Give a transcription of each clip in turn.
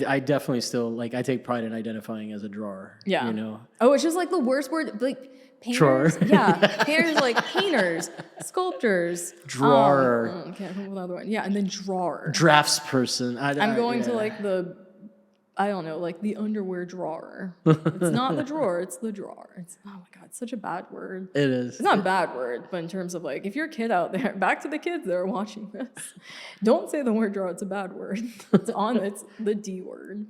I definitely still, like, I take pride in identifying as a drawer. Yeah. You know? Oh, it's just like the worst word. Like, Drawer. painters. Yeah. Painters, like painters, sculptors. Drawer. Can't think of another one. Yeah. And then drawer. Draftsperson. I'm going to like I don't know, like the underwear drawer. It's not the drawer, it's the drawer. It's, oh my God, it's such a bad word. It is. It's not a bad word, but in terms of like, if you're a kid out there, back to the kids that are watching this, don't say the word drawer, it's a bad word. It's the D word.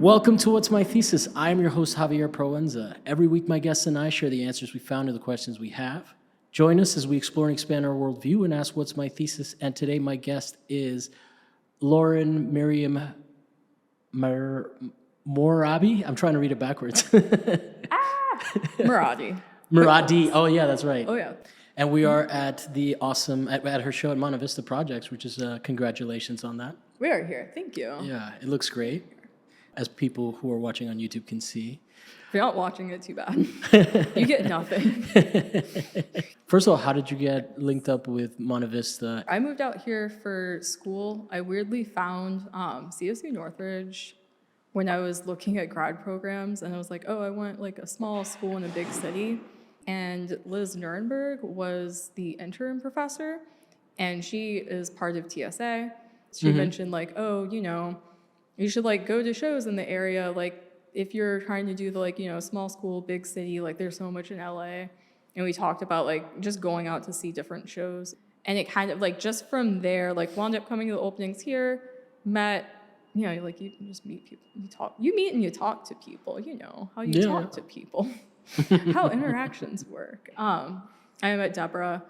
Welcome to What's My Thesis? I'm your host, Javier Proenza. Every week, my guests and I share the answers we found to the questions we have. Join us as we explore and expand our worldview and ask what's my thesis. And today, my guest is Lauren Maryam Moradi. I'm trying to read it backwards. Moradi. Moradi. Oh, yeah, that's right. Oh, yeah. And we are at the at her show at Montevista Projects, which is congratulations on that. We are here. Thank you. Yeah, it looks great, as people who are watching on YouTube can see. If you're not watching it, too bad. You get nothing. First of all, how did you get linked up with Montevista? I moved out here for school. I weirdly found CSU Northridge when I was looking at grad programs, and I was like, oh, I want like a small school in a big city. And Liz Nuremberg was the interim professor, and she is part of TSA. She mentioned like, oh, you should like go to shows in the area, like if you're trying to do the like, small school, big city, like there's so much in LA. And we talked about like just going out to see different shows. And it kind of like just from there, like wound up coming to the openings here, met, like you just meet people, you meet and you talk to people, how you talk to people, how interactions work. I met Deborah,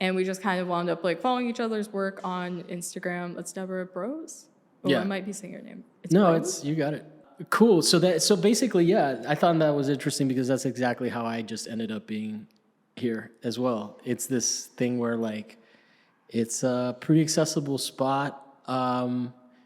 and we just kind of wound up like following each other's work on Instagram. That's Deborah Bros. Oh, I might be saying her name. You got it. Cool. So basically, yeah, I thought that was interesting because that's exactly how I just ended up being here as well. It's this thing where like it's a pretty accessible spot.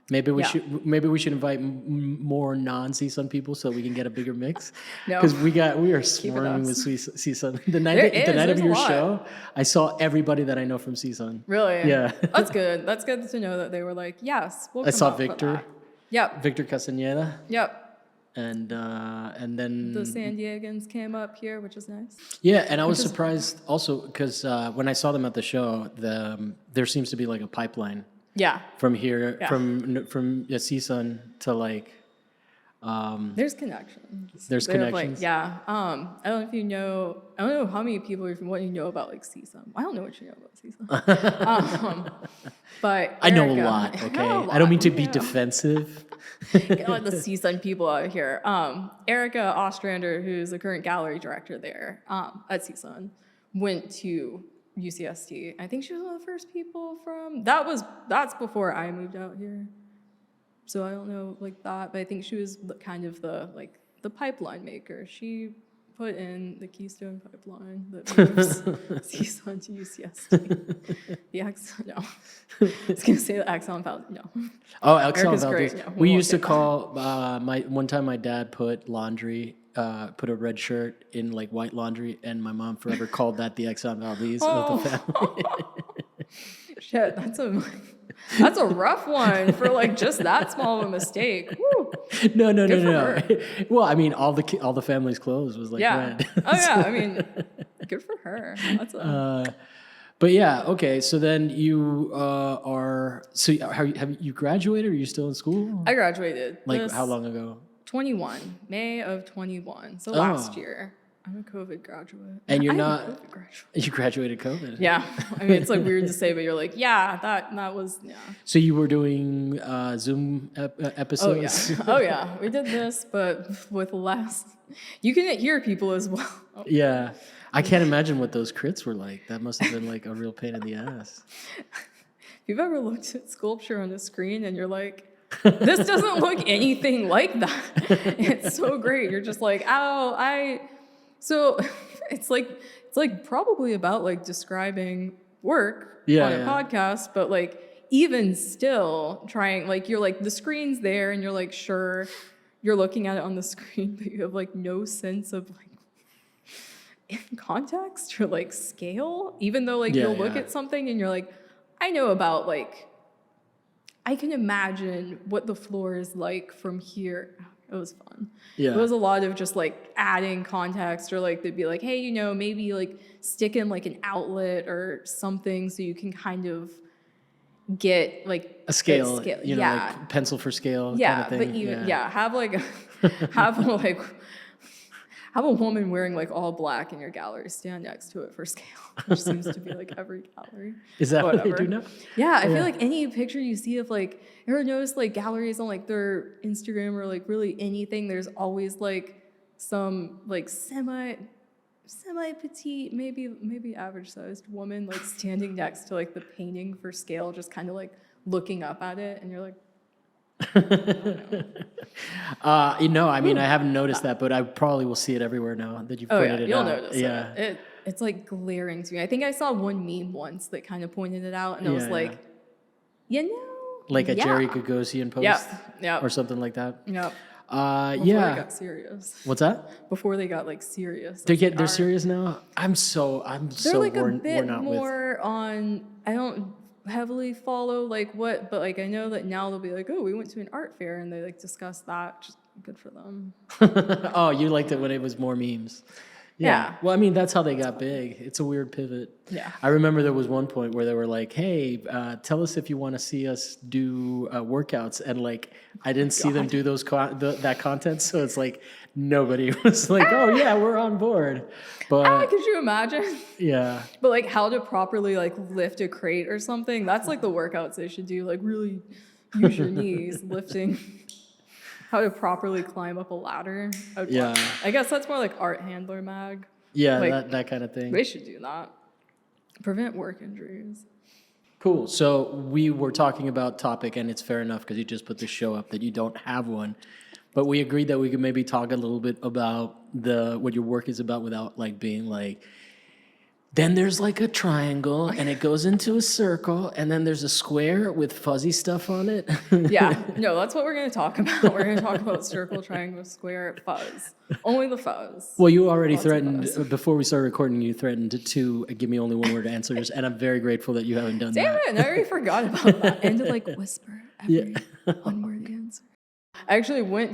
Maybe we should invite more non-CSUN people so we can get a bigger mix. Because we are swarming with CSUN. The night of your show, I saw everybody that I know from CSUN. Really? Yeah. That's good. That's good to know that they were like, yes, we'll come I saw out Victor. for that. Yep. Victor Castañeda. Yep. And then the San Diegans came up here, which is nice. Yeah, and I was surprised also because when I saw them at the show, there seems to be like a pipeline. Yeah. From here, from CSUN to like. There's connections. There's connections. Like, yeah. I don't know if you know. I don't know how many people what you know about like CSUN. I don't know what you know about CSUN. But I know a lot. Okay, I don't mean to be defensive. Get all the CSUN people out here. Erica Ostrander, who's the current gallery director there at CSUN, went to UCSD. I think she was one of the first people from that's before I moved out here. So I don't know like that, but I think she was kind of the pipeline maker. She put in the Keystone Pipeline that moves CSUN to UCSD. The Exxon, no. I was gonna say the Exxon Foundation, no. Oh, Exxon Valdez. No, we used to call one time my dad put put a red shirt in like white laundry, and my mom forever called that the Exxon Valdez of the family. Shit, that's a rough one for like just that small of a mistake. Woo. No. Well, I mean, all the family's clothes was like red. Oh yeah, I mean, good for her. That's But yeah, okay. So then you have you graduated? Or are you still in school? I graduated. Like how long ago? 21, May of 21. So last year. I'm a COVID graduate. And you're not. You graduated COVID. Yeah, I mean it's like weird to say, but you're like, yeah, that was. So you were doing Zoom episodes. Oh yeah, we did this, but with less. You can hear people as well. Yeah, I can't imagine what those crits were like. That must have been like a real pain in the ass. If you've ever looked at sculpture on the screen and you're like, this doesn't look anything like that. It's so great. You're just like, So it's like probably about like describing work on a podcast, but like even still trying, like you're like the screen's there and you're like, sure, you're looking at it on the screen, but you have like no sense of like context or like scale, even though like Yeah, you'll look yeah. at something and you're like, I know about like, I can imagine what the floor is like from here. It was fun. Yeah. It was a lot of just like adding context, or like they'd be like, hey, you know, maybe like stick in like an outlet or something so you can kind of get like A scale, you know, yeah. like pencil for scale Yeah, kind of thing. but even have like have a woman wearing like all black in your gallery stand next to it for scale, which seems to be like every gallery. Is that what they Whatever. do now? Yeah, I feel like any picture you see of like, you ever notice like galleries on like their Instagram or like really anything, there's always like some like semi petite, maybe average sized woman like standing next to like the painting for scale, just kind of like looking up at it, and you're like, You know, I mean, I haven't noticed that, but I probably will see it everywhere now that you've oh pointed yeah, it you'll out. notice Yeah. it. It's like glaring to me. I think I saw one meme once that kind of pointed it out, and I was like, you know, Like a yeah. Jerry Gagosian post Yep. or something like that. Yep. Before they Yeah. got serious. What's that? Before they got like serious. They're serious now? I'm so They're like a worn bit out with. more on. I don't heavily follow like what, but like I know that now they'll be like, oh, we went to an art fair, and they like discuss that. Just good for them. Oh, you liked it when it was more memes. Yeah. Well, I mean, that's how they got big. It's a weird pivot. Yeah. I remember there was one point where they were like, hey, tell us if you want to see us do workouts. And like, I didn't see them do that content. So it's like, nobody was like, oh yeah, we're on board. But Could you imagine? yeah. But like how to properly like lift a crate or something. That's like the workouts they should do. Like really use your knees lifting. How to properly climb up a ladder. I guess that's more like Art Handler Mag. Yeah, Like, that kind of thing. They should do that. Prevent work injuries. Cool. So we were talking about topic, and it's fair enough because you just put the show up that you don't have one. But we agreed that we could maybe talk a little bit about what your work is about without like being like, then there's like a triangle and it goes into a circle and then there's a square with fuzzy stuff on it. Yeah, no, that's what we're going to talk about. We're going to talk about circle, triangle, square, fuzz. Only the fuzz. Well, you already Lots of threatened, fuzz. before we started recording, you threatened to give me only one word answers, and I'm very grateful that you haven't done Damn that. it, I already forgot about that. And to like whisper every one-word answer. I actually went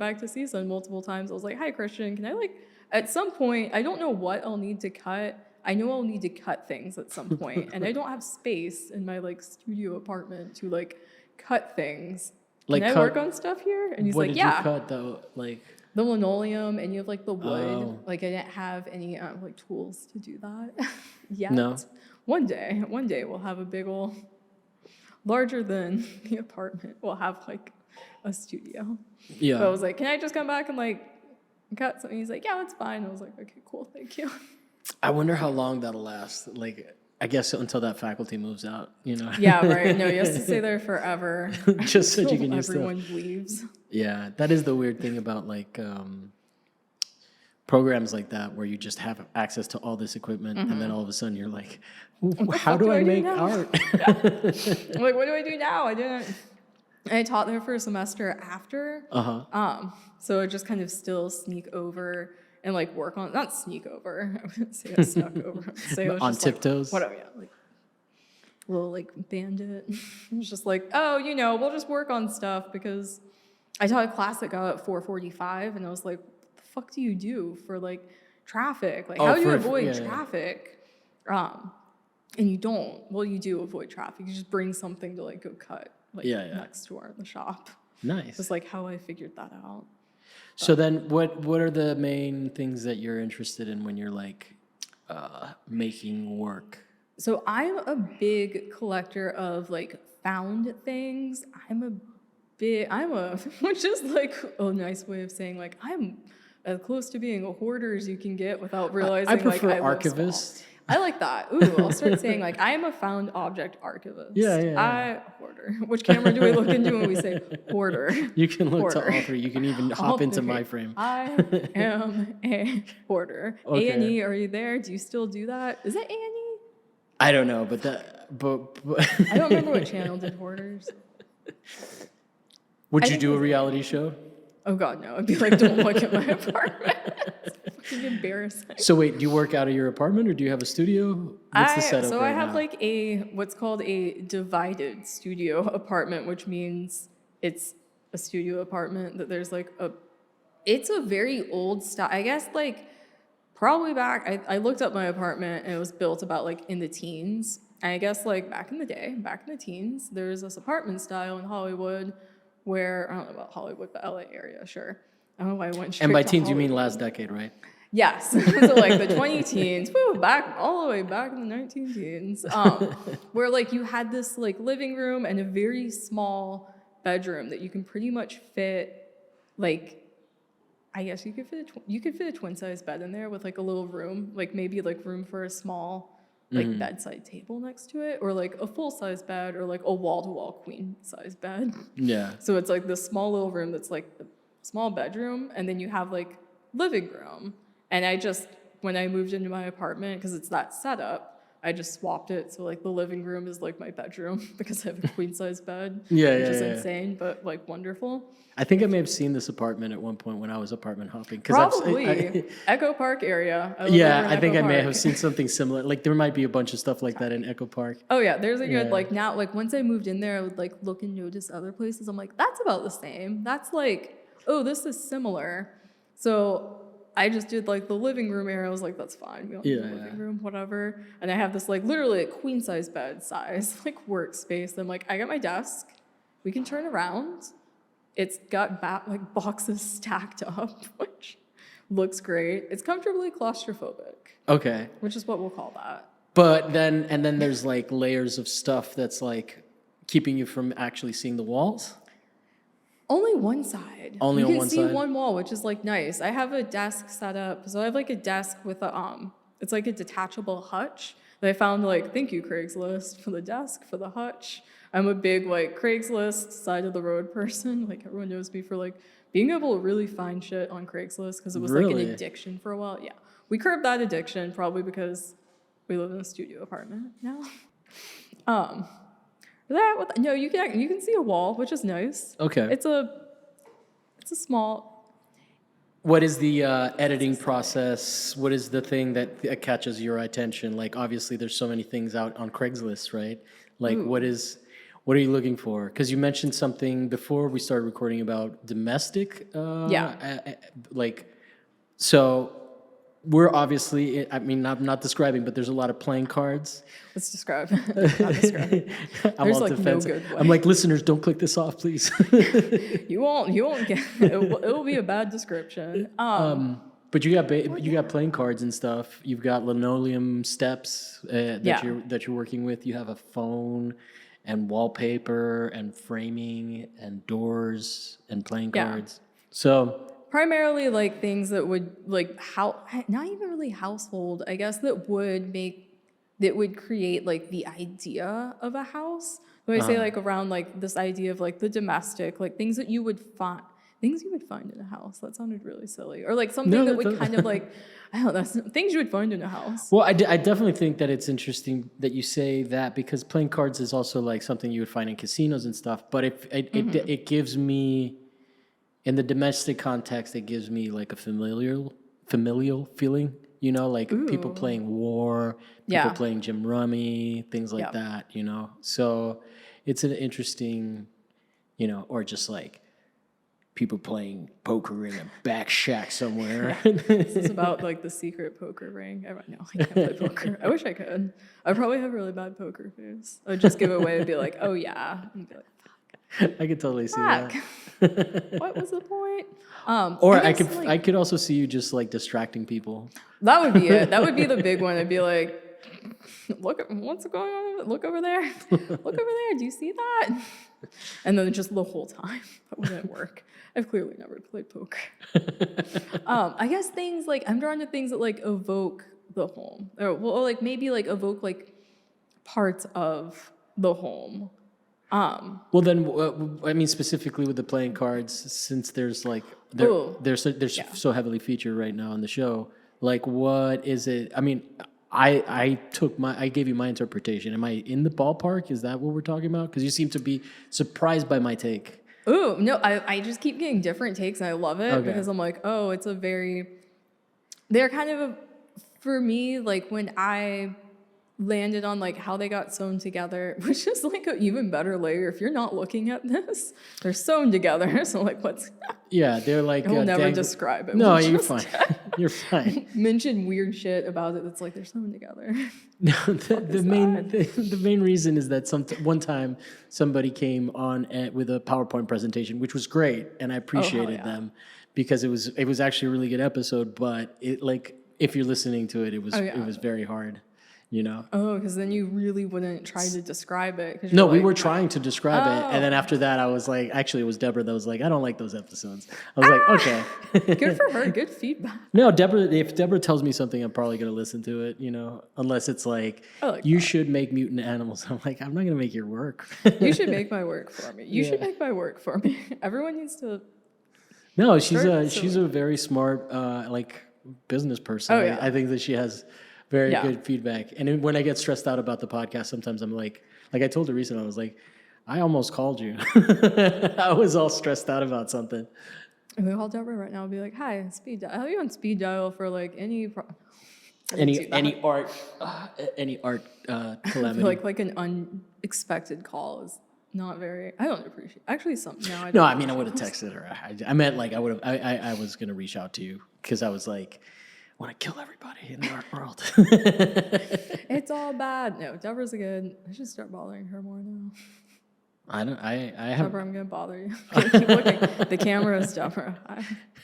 back to CSUN multiple times. I was like, hi, Christian, can I like, at some point, I don't know what I'll need to cut. I know I'll need to cut things at some point, and I don't have space in my like studio apartment to like cut things. Like Can I cut- work on stuff here? And he's What like, did yeah. you cut though? Like, The linoleum, and you have like the wood. Oh. Like I didn't have any like tools to do that yet. No. One day we'll have a big ol' larger than the apartment. We'll have like a studio. yeah. So I was like, can I just come back and like cut something? He's like, yeah, that's fine. I was like, okay, cool, thank you. I wonder how long that'll last. Like, I guess until that faculty moves out, you know? Yeah, right. No, you have to stay there forever. Just so you until can use stuff. everyone leaves. Yeah, that is the weird thing about like programs like that where you just have access to all this equipment and then all of a sudden you're like, how do I make art? I'm like, what do I do now? I taught there for a semester after. So I just kind of still sneak over and like work on, not sneak over. I wouldn't say I snuck over. I would say I was On just tiptoes? Like, like little like bandit. It was just like, oh, you know, we'll just work on stuff because I taught a class that got at 4:45 and I was like, what the fuck do you do for like traffic? Like how do you avoid traffic? And you don't. Well, you do avoid traffic. You just bring something to like go cut like next door in the shop. Nice. It's like how I figured that out. So then what are the main things that you're interested in when you're like making work? So I'm a big collector of like found things. Which is like a nice way of saying like I'm as close to being a hoarder as you can get without realizing I prefer like, archivist. I like that. Ooh, I'll start saying like I am a found object archivist. Yeah. Hoarder. Which camera do we look into when we say hoarder? You can look Hoarder. to all three. You can even hop into my frame. I am a hoarder. Okay. A&E, are you there? Do you still do that? Is it A&E? I don't know, but I don't remember what channel did hoarders. Would I you think do it a was- reality show? Oh God, no! I'd be like, don't look at my apartment. It's embarrassing. So wait, do you work out of your apartment or do you have a studio? What's the setup So right I have now? like what's called a divided studio apartment, which means it's a studio apartment that there's like it's a very old style. I guess like probably back, I looked up my apartment and it was built about like in the teens. And I guess like back in the day, back in the teens, there was this apartment style in Hollywood where, I don't know about Hollywood, but LA area, sure. I don't know why I went straight And by to teens, you mean Hollywood. last decade, right? Yes. So like the 20 teens, woo, back all the way back in the 19 teens, where like you had this like living room and a very small bedroom that you can pretty much fit like, I guess you could fit a twin size bed in there with like a little room, like maybe like room for a small like bedside table next to it, or like a full size bed, or like a wall to wall queen size bed. Yeah. So it's like this small little room that's like a small bedroom, and then you have like living room. And when I moved into my apartment, because it's that setup, I just swapped it. So like the living room is like my bedroom because I have a queen size bed, which is insane, but like wonderful. I think I may have seen this apartment at one point when I was apartment hopping. Probably Echo Park area. I think I may have seen something similar. Like there might be a bunch of stuff like that in Echo Park. Oh yeah, there's a good like now like once I moved in there, I would like look and notice other places. I'm like, that's about the same. That's like, oh, this is similar. So I just did like the living room area. I was like, that's fine. We don't need a living room, whatever. And I have this like literally a queen size bed size like workspace. I'm like, I got my desk. We can turn around. It's got like boxes stacked up, which looks great. It's comfortably claustrophobic. Okay. Which is what we'll call that. But then there's like layers of stuff that's like keeping you from actually seeing the walls. Only one side. Only on one side? You can see one wall, which is like nice. I have a desk set up. So I have like a desk with it's like a detachable hutch that I found like, thank you Craigslist for the desk, for the hutch. I'm a big like Craigslist side of the road person. Like everyone knows me for like being able to really find shit on Craigslist because it was like an addiction for a while. Yeah. We curbed that addiction probably because we live in a studio apartment now. No, you can see a wall, which is nice. Okay. It's a small. What is the editing process? What is the thing that catches your attention? Like obviously there's so many things out on Craigslist, right? Like what are you looking for? Because you mentioned something before we started recording about domestic. So we're obviously, I mean, I'm not describing, but there's a lot of playing cards. Let's describe. Not describe. There's like no good way. I'm like, listeners, don't click this off, please. You won't get it'll be a bad description. But you got playing cards and stuff. You've got linoleum steps that you're working with. You have a phone and wallpaper and framing and doors and playing cards. So primarily like things that would like not even really household, I guess, that would create like the idea of a house. When I say like around like this idea of like the domestic, like things you would find in a house. That sounded really silly. Or like something that would kind of like, I don't know, things you would find in a house. Well, I definitely think that it's interesting that you say that because playing cards is also like something you would find in casinos and stuff. But it gives me, in the domestic context, it gives me like a familial feeling, you know, like people playing war, people playing Jim Rummy, things like that, you know. So it's an interesting, you know, or just like people playing poker in a back shack somewhere. This is about like the secret poker ring. No, I can't play poker. I wish I could. I'd probably have really bad poker face. I'd just give it away and be like, oh yeah. And be like, I could totally see that. What was the point? Or I could also see you just like distracting people. That would be it. That would be the big one. I'd be like, look, what's going on? Look over there. Look over there. Do you see that? And then just the whole time. That wouldn't work. I've clearly never played poker. I guess things like, I'm drawn to things that like evoke the home. Or like maybe like evoke like parts of the home. Well, then, I mean, specifically with the playing cards, since there's like they're so heavily featured right now on the show. Like, what is it? I mean, I gave you my interpretation. Am I in the ballpark? Is that what we're talking about? Because you seem to be surprised by my take. Ooh, no, I just keep getting different takes and I love it because I'm like, oh, it's a very they're kind of, for me, like when I landed on like how they got sewn together, which is like an even better layer. If you're not looking at this, they're sewn together. So like, what's... Yeah, they're like... We'll never describe it. No, We'll you're just fine. You're fine. mention weird shit about it that's like they're sewn together. No, the main reason is that one time somebody came on with a PowerPoint presentation, which was great, and I appreciated them because it was actually a really good episode. But it, like, if you're listening to it, it was very hard, you know. Oh, because then you really wouldn't try to describe it. No, we were trying to describe it, and then after that, I was like, actually, it was Deborah that was like, I don't like those episodes. I was like, okay. Good for her. Good feedback. No, if Deborah tells me something, I'm probably gonna listen to it, you know, unless it's like you should make mutant animals. I'm like, I'm not gonna make your work. You should make my work for me. You should make my work for me. Everyone needs to. No, she's a very smart like business person. Oh, yeah. I think that she has very good feedback. And then when I get stressed out about the podcast, sometimes I'm like I told her recently, I was like, I almost called you. I was all stressed out about something. If we call Deborah right now, I'll be like, hi, speed dial. I have you on speed dial for like any art calamity. like an unexpected call is not very. I don't appreciate. Actually, something. No, I mean, I would have texted her. I meant like I would have. I was gonna reach out to you because I was like, I want to kill everybody in the art world. It's all bad. No, Deborah's good. I should start bothering her more now. I don't. I have. Deborah, I'm gonna bother you. Okay, keep looking. The camera is Deborah.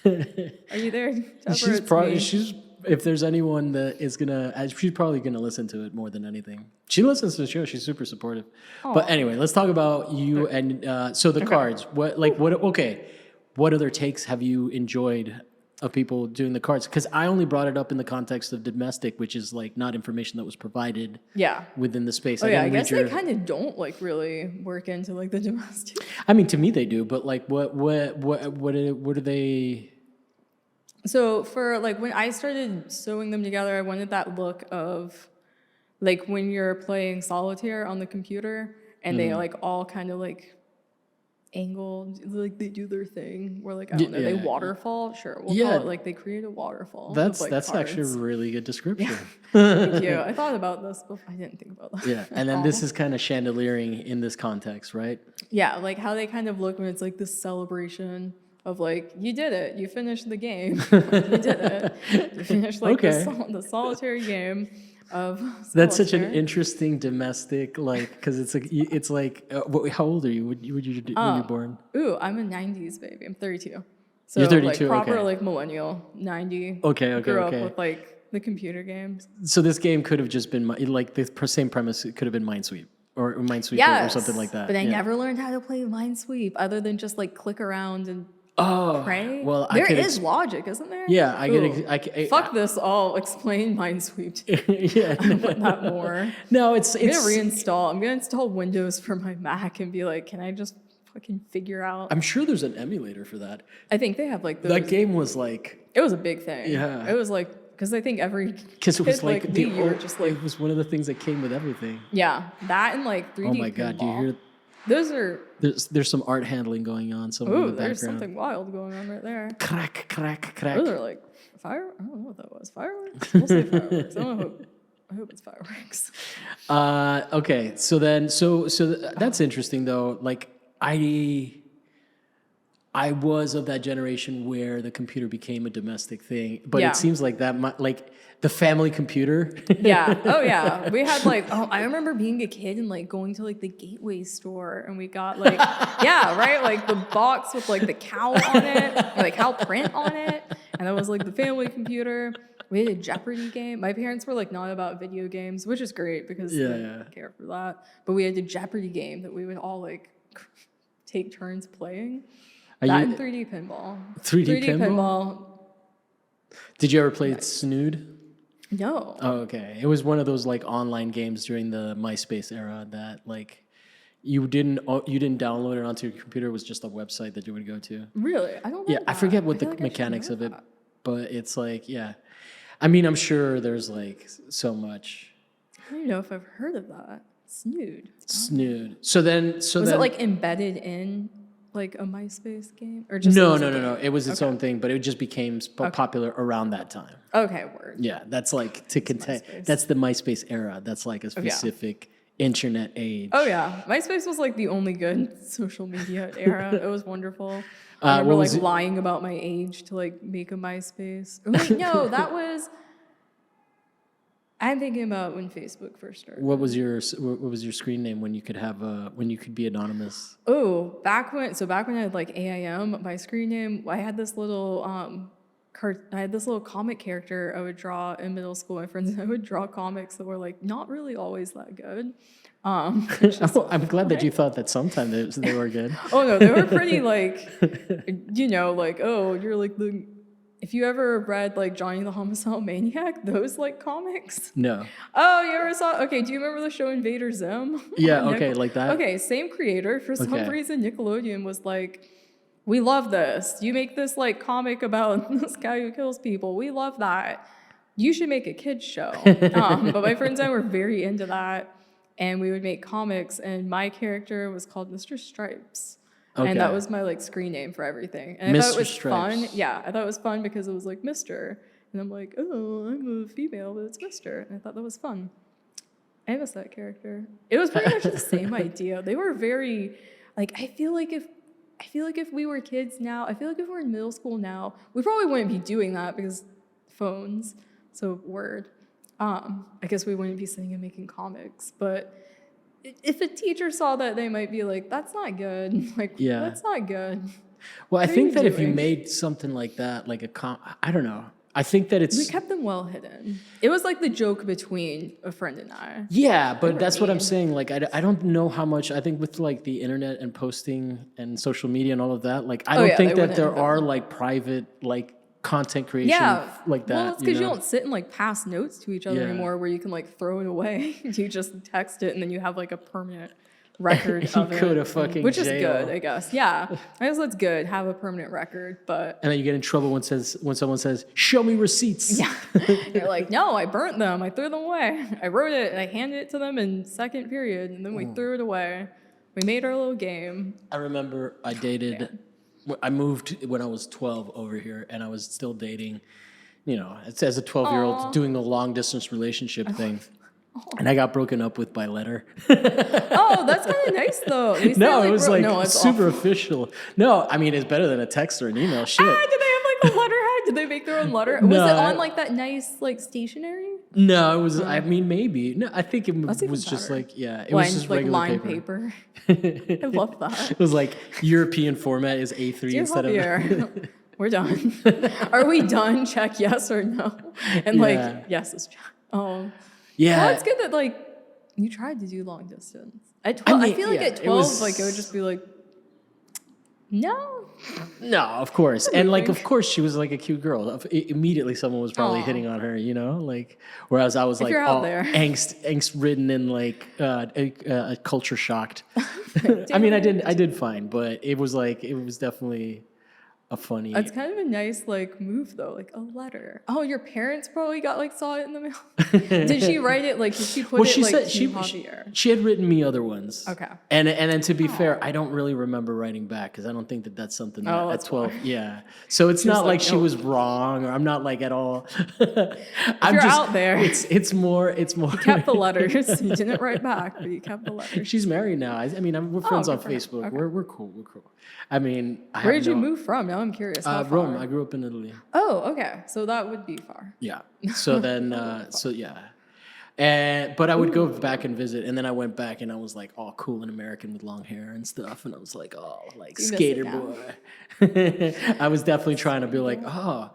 Are you there, Deborah? She's. If there's anyone that is gonna, she's probably gonna listen to it more than anything. She listens to the show. She's super supportive. Aww. But anyway, let's talk about you and so the cards. What other takes have you enjoyed of people doing the cards? Because I only brought it up in the context of domestic, which is like not information that was provided. Within the space. I guess they kind of don't like really work into like the domestic. I mean, to me they do, but like what are they? So for like when I started sewing them together, I wanted that look of like when you're playing solitaire on the computer and they like all kind of like angled, like they do their thing where like, I don't know, they waterfall. Sure. We'll call it like they create a waterfall. That's cards. Actually a really good description. Thank you. I thought about this before. I didn't think about that. Yeah. And then this is kind of chandeliering in this context, right? Yeah. Like how they kind of look when it's like this celebration of like, you did it. You finished the game. You did it. You finished like the solitary game of solitaire. That's such an interesting domestic, like, because it's like how old are you? When you were born? Ooh, I'm a 90s baby. I'm 32. So you're 32, like proper like millennial, 90. Okay. Grew up with like the computer games. So this game could have just been like the same premise. It could have been Minesweeper or something like that. But I never learned how to play Minesweep other than just like click around and pray. Well, there is logic, isn't there? Yeah, I fuck this. I'll explain Minesweep. Yeah, I want that more. No, I'm gonna reinstall. I'm gonna install Windows for my Mac and be like, can I just fucking figure out? I'm sure there's an emulator for that. I think they have like those. That game was like. It was a big thing. Yeah. It was like because I think because it was like it was one of the things that came with everything. Yeah, that and like 3D. Oh my god, do you hear? Those are... There's some art handling going on somewhere in the background. There's something wild going on right there. Crack. Those are like fire... I don't know what that was. Fireworks? We'll say fireworks. I hope it's fireworks. Okay, so that's interesting though. Like I was of that generation where the computer became a domestic thing, but it seems like that like the family computer. Yeah. Oh yeah. We had like I remember being a kid and like going to like the Gateway store and we got like like the box with like the cow on it, or, like cow print on it, and that was like the family computer. We had a Jeopardy game. My parents were like not about video games, which is great because they didn't care for that. But we had a Jeopardy game that we would all like take turns playing. And 3D pinball. 3D pinball. Did you ever play Snood? No. Oh, okay. It was one of those like online games during the MySpace era that like you didn't download it onto your computer. It was just a website that you would go to. Really? I don't know. Yeah, I forget what the mechanics of it, but it's like, yeah. I mean, I'm sure there's like so much. I don't even know if I've heard of that. Snood. Snood. So then was it like embedded in like a MySpace game, or just No. It was its own thing, but it just became popular around that time. Okay, word. Yeah, that's like to contain. MySpace. That's the MySpace era. That's like a specific internet age. Oh yeah, MySpace was like the only good social media era. It was wonderful. I remember like lying about my age to like make a MySpace. Or, wait, no, that was. I'm thinking about when Facebook first started. What was your screen name when you could be anonymous? Oh, back when I had like AIM, my screen name, I had this little comic character I would draw in middle school. My friends and I would draw comics that were like not really always that good. I'm glad that you thought that sometimes they were good. Oh no, they were pretty like, like, oh, you're like the. If you ever read like Johnny the Homicidal Maniac, those like comics. No. Oh, you ever saw? Okay, do you remember the show Invader Zim? Yeah. Okay, like that. Okay, same creator. For some reason, Nickelodeon was like, "We love this. You make this like comic about this guy who kills people. We love that. You should make a kids show." But my friends and I were very into that, and we would make comics. And my character was called Mr. Stripes. Okay. And that was my like screen name for everything. And I thought it was fun. Yeah, I thought it was fun because it was like Mr. And I'm like, oh, I'm a female, but it's Mr. And I thought that was fun. I miss that character. It was pretty much the same idea. They were very like I feel like if we were kids now, I feel like if we're in middle school now, we probably wouldn't be doing that because phones. So word. I guess we wouldn't be sitting and making comics, but if a teacher saw that, they might be like, that's not good. Like, that's not good. Well, I think that if you made something like that, like I don't know. I think that we kept them well hidden. It was like the joke between a friend and I. Yeah, but that's what I'm saying. Like, I don't know how much, I think with like the internet and posting and social media and all of that, like, I don't think that there are like private, like, content creation like that. Well, it's because you don't sit and like pass notes to each other anymore where you can like throw it away. You just text it and then you have like a permanent record of it. Go to fucking which jail. Is good, I guess. Yeah. I guess that's good. Have a permanent record, but and then you get in trouble when someone says, "Show me receipts." Yeah. You're like, "No, I burnt them. I threw them away. I wrote it and I handed it to them in second period and then we threw it away. We made our little game." I remember I dated I moved when I was 12 over here, and I was still dating, as a 12-year-old doing a long-distance relationship thing. And I got broken up with by letter. Oh, that's kind of nice, though. No, it was super official. No, I mean, it's better than a text or an email. Shit. Did they have like a letterhead? Did they make their own letter? Was it on like that nice like stationery? No, it was. I mean, maybe. No, I think it was just like it was just like regular line paper. I love that. It was like European format is A3 Dear instead of. We're done. Are we done? Check yes or no. And like yes is check. Oh. Yeah. Well, it's good that like you tried to do long distance. At 12, I feel like at 12, like it would just be like, no. No, of course. And like, of course, she was like a cute girl. Immediately someone was probably hitting on her, like, whereas I was like all angst ridden and like culture shocked. I mean, I did fine, but it was definitely a funny. It's kind of a nice like move though, like a letter. Oh, your parents probably saw it in the mail. Did she write it? Like, did she put it like to Javier? She had written me other ones. Okay. And then to be fair, I don't really remember writing back because I don't think that that's something that at 12. Why. Yeah. So it's not like she was wrong or I'm not like at all. I'm just out there. It's more. You kept the letters. You didn't write back, but you kept the letters. She's married now. I mean, we're friends on Facebook. Okay. We're cool. I mean, where did you move from? Now I'm curious. Rome. I grew up in Italy. Oh, okay. So that would be far. Yeah. So then, but I would go back and visit, and then I went back, and I was like all cool and American with long hair and stuff, and I was like, oh, like skater boy. I was definitely trying to be like, oh,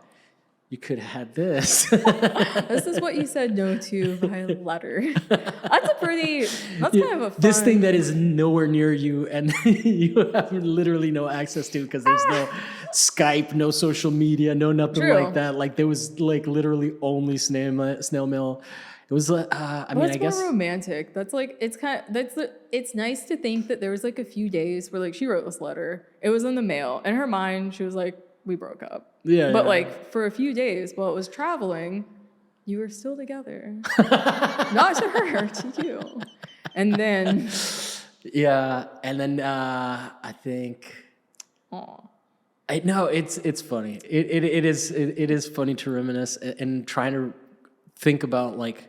you could have had this. This is what you said no to by letter. That's kind of a fun. This thing that is nowhere near you and you have literally no access to because there's no Skype, no social media, no nothing like that. Like there was like literally only snail mail. It was I guess more romantic. That's like it's nice to think that there was like a few days where like she wrote this letter. It was in the mail. In her mind, she was like, we broke up. Yeah. But like for a few days while it was traveling, you were still together. Not to her, to you. And then yeah, and then I think Aw. I know it's funny. It is funny to reminisce and trying to think about like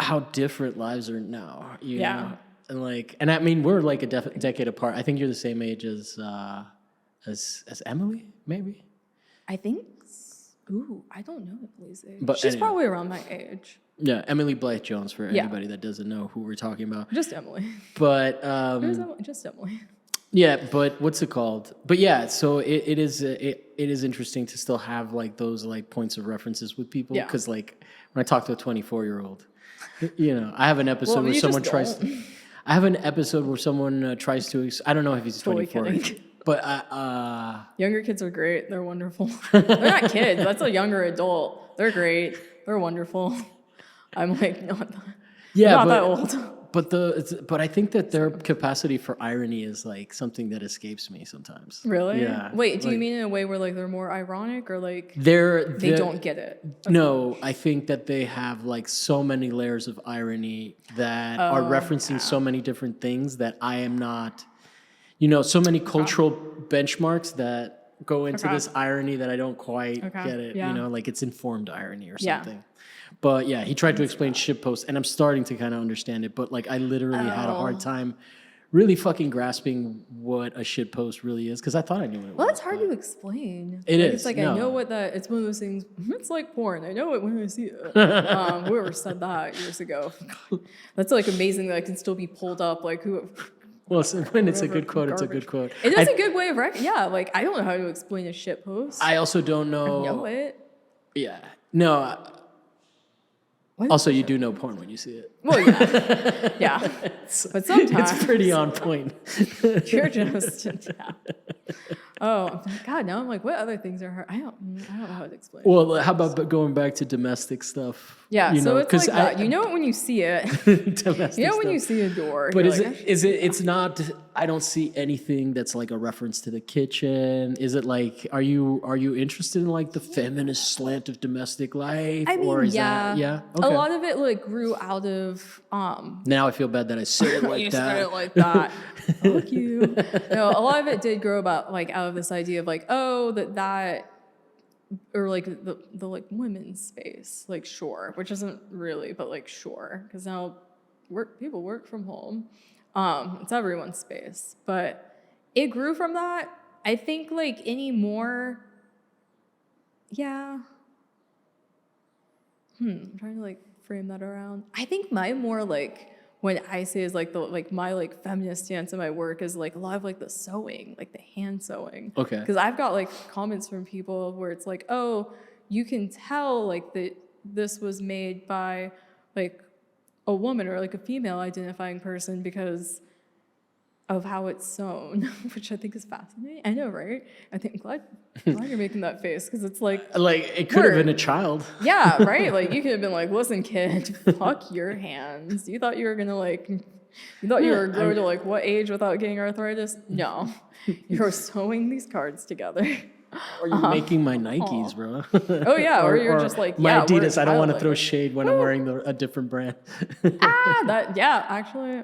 how different lives are now. You know? And I mean we're like a decade apart. I think you're the same age as Emily, maybe. I think. Ooh, I don't know Emily's age. But she's anyway. probably around my age. Yeah, Emily Blythe Jones for anybody that doesn't know who we're talking about. Just Emily. But Just Emily. yeah, but what's it called? But yeah, so it is interesting to still have like those like points of references with people because like when I talk to a 24-year-old, you know, I have an episode where someone tries. I have an episode where someone tries to. I don't know if he's 24, but younger kids are great. They're wonderful. They're not kids. That's a younger adult. They're great. They're wonderful. I'm like not that old. But I think that their capacity for irony is like something that escapes me sometimes. Really? Yeah. Wait, do you mean in a way where like they're more ironic or like they don't get it? No, I think that they have like so many layers of irony that are referencing so many different things that I am not, you know, so many cultural benchmarks that go into this irony that I don't quite get it. You know, like it's informed irony or something. But yeah, he tried to explain shitpost, and I'm starting to kind of understand it. But like, I literally had a hard time really fucking grasping what a shitpost really is because I thought I knew what it was. Well, it's hard to explain. It is. It's like I know what that. It's one of those things. It's like porn. I know it when I see it. Whoever said that years ago. That's like amazing that I can still be pulled up. Like who. Well, so when it's a good quote, it's a good quote. It is a good way of like I don't know how to explain a shitpost. I also don't know. I know it. Yeah. No. Also, you do know porn when you see it. Well, yeah. But sometimes it's pretty on point. You're just Oh God! Now I'm like, what other things are hard? I don't know how to explain. Well, how about going back to domestic stuff? Yeah, you know, it's like that. You know it when you see it. Domestic you know when stuff. you see a door. But is like, it? It's not. I don't see anything that's like a reference to the kitchen. Is it like? Are you interested in like the feminist slant of domestic life? I mean, or is that, yeah. Okay. A lot of it like grew out of. Now I feel bad that I said it like you that. said it like that. Fuck you. No, a lot of it did grow about like out of this idea of like, oh, that or like the like women's space, like sure, which isn't really, but like sure, because now people work from home. It's everyone's space, but it grew from that. I think like any more, yeah. I'm trying to like frame that around. I think my more like when I say is like my like feminist stance in my work is like a lot of like the sewing, like the hand sewing. Okay. Because I've got like comments from people where it's like, oh, you can tell like that this was made by like a woman or like a female identifying person because of how it's sewn, which I think is fascinating. I know, right? I think I'm glad you're making that face because it's like it could have been a child. Yeah, right. Like you could have been like, listen, kid, fuck your hands. You thought you were gonna grow to like what age without getting arthritis? No, you're sewing these cards together. Or you're making my Nikes, bro. Oh yeah, or you're just like my Adidas. I don't want to throw shade when I'm wearing a different brand. Actually.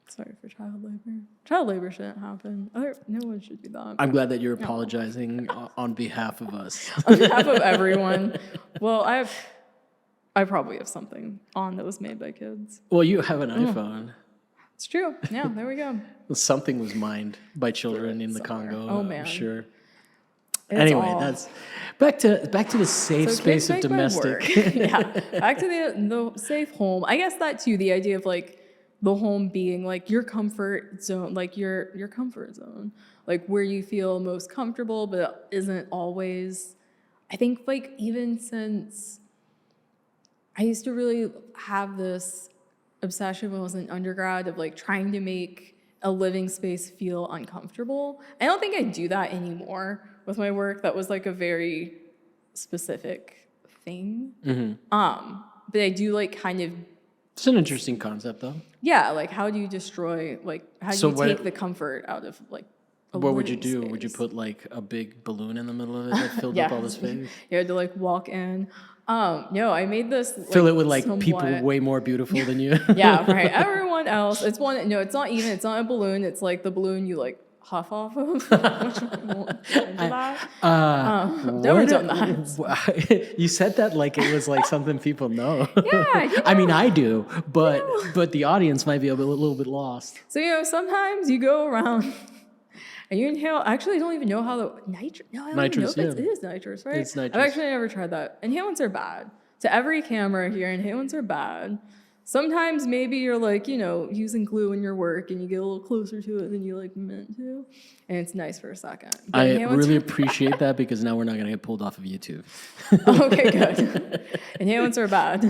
Sorry for child labor. Child labor shouldn't happen. No one should do that. I'm glad that you're apologizing on behalf of us. On behalf of everyone. Well, I probably have something on that was made by kids. Well, you have an iPhone. It's true. Yeah, there we go. Something was mined by children in the Congo. Oh man. I'm sure. It's anyway, that's back to the safe space of domestic. Yeah, back to the safe home. I guess that too. The idea of like the home being like your comfort zone, like your comfort zone, like where you feel most comfortable, but it isn't always. I think like even since I used to really have this obsession when I was an undergrad of like trying to make a living space feel uncomfortable. I don't think I do that anymore with my work. That was like a very specific thing. Mm-hmm. But I do like kind of. It's an interesting concept, though. Yeah, like how do you destroy, like how do you take the comfort out of like a what would you do? space? Would you put like a big balloon in the middle of it that filled up all the space? You had to like walk in. No, I made this. Fill it with like people way more beautiful than you. Yeah, right. Everyone else. It's not a balloon. It's like the balloon you like Huff off of, which we won't get into that. Never done that. You said that like it was like something people know. Yeah, I mean, I do, but the audience might be a little bit lost. So, sometimes you go around and you inhale. Actually, I don't even know how the nitrous. No, I don't Nitrous, even know if yeah. it is nitrous, right? It's nitrous. I've actually never tried that. Inhalants are bad. To every camera here, inhalants are bad. Sometimes maybe you're like, using glue in your work and you get a little closer to it than you like meant to. And it's nice for a second. But I really appreciate that because now we're not going to get pulled off of YouTube. Okay, good. Inhalants are bad.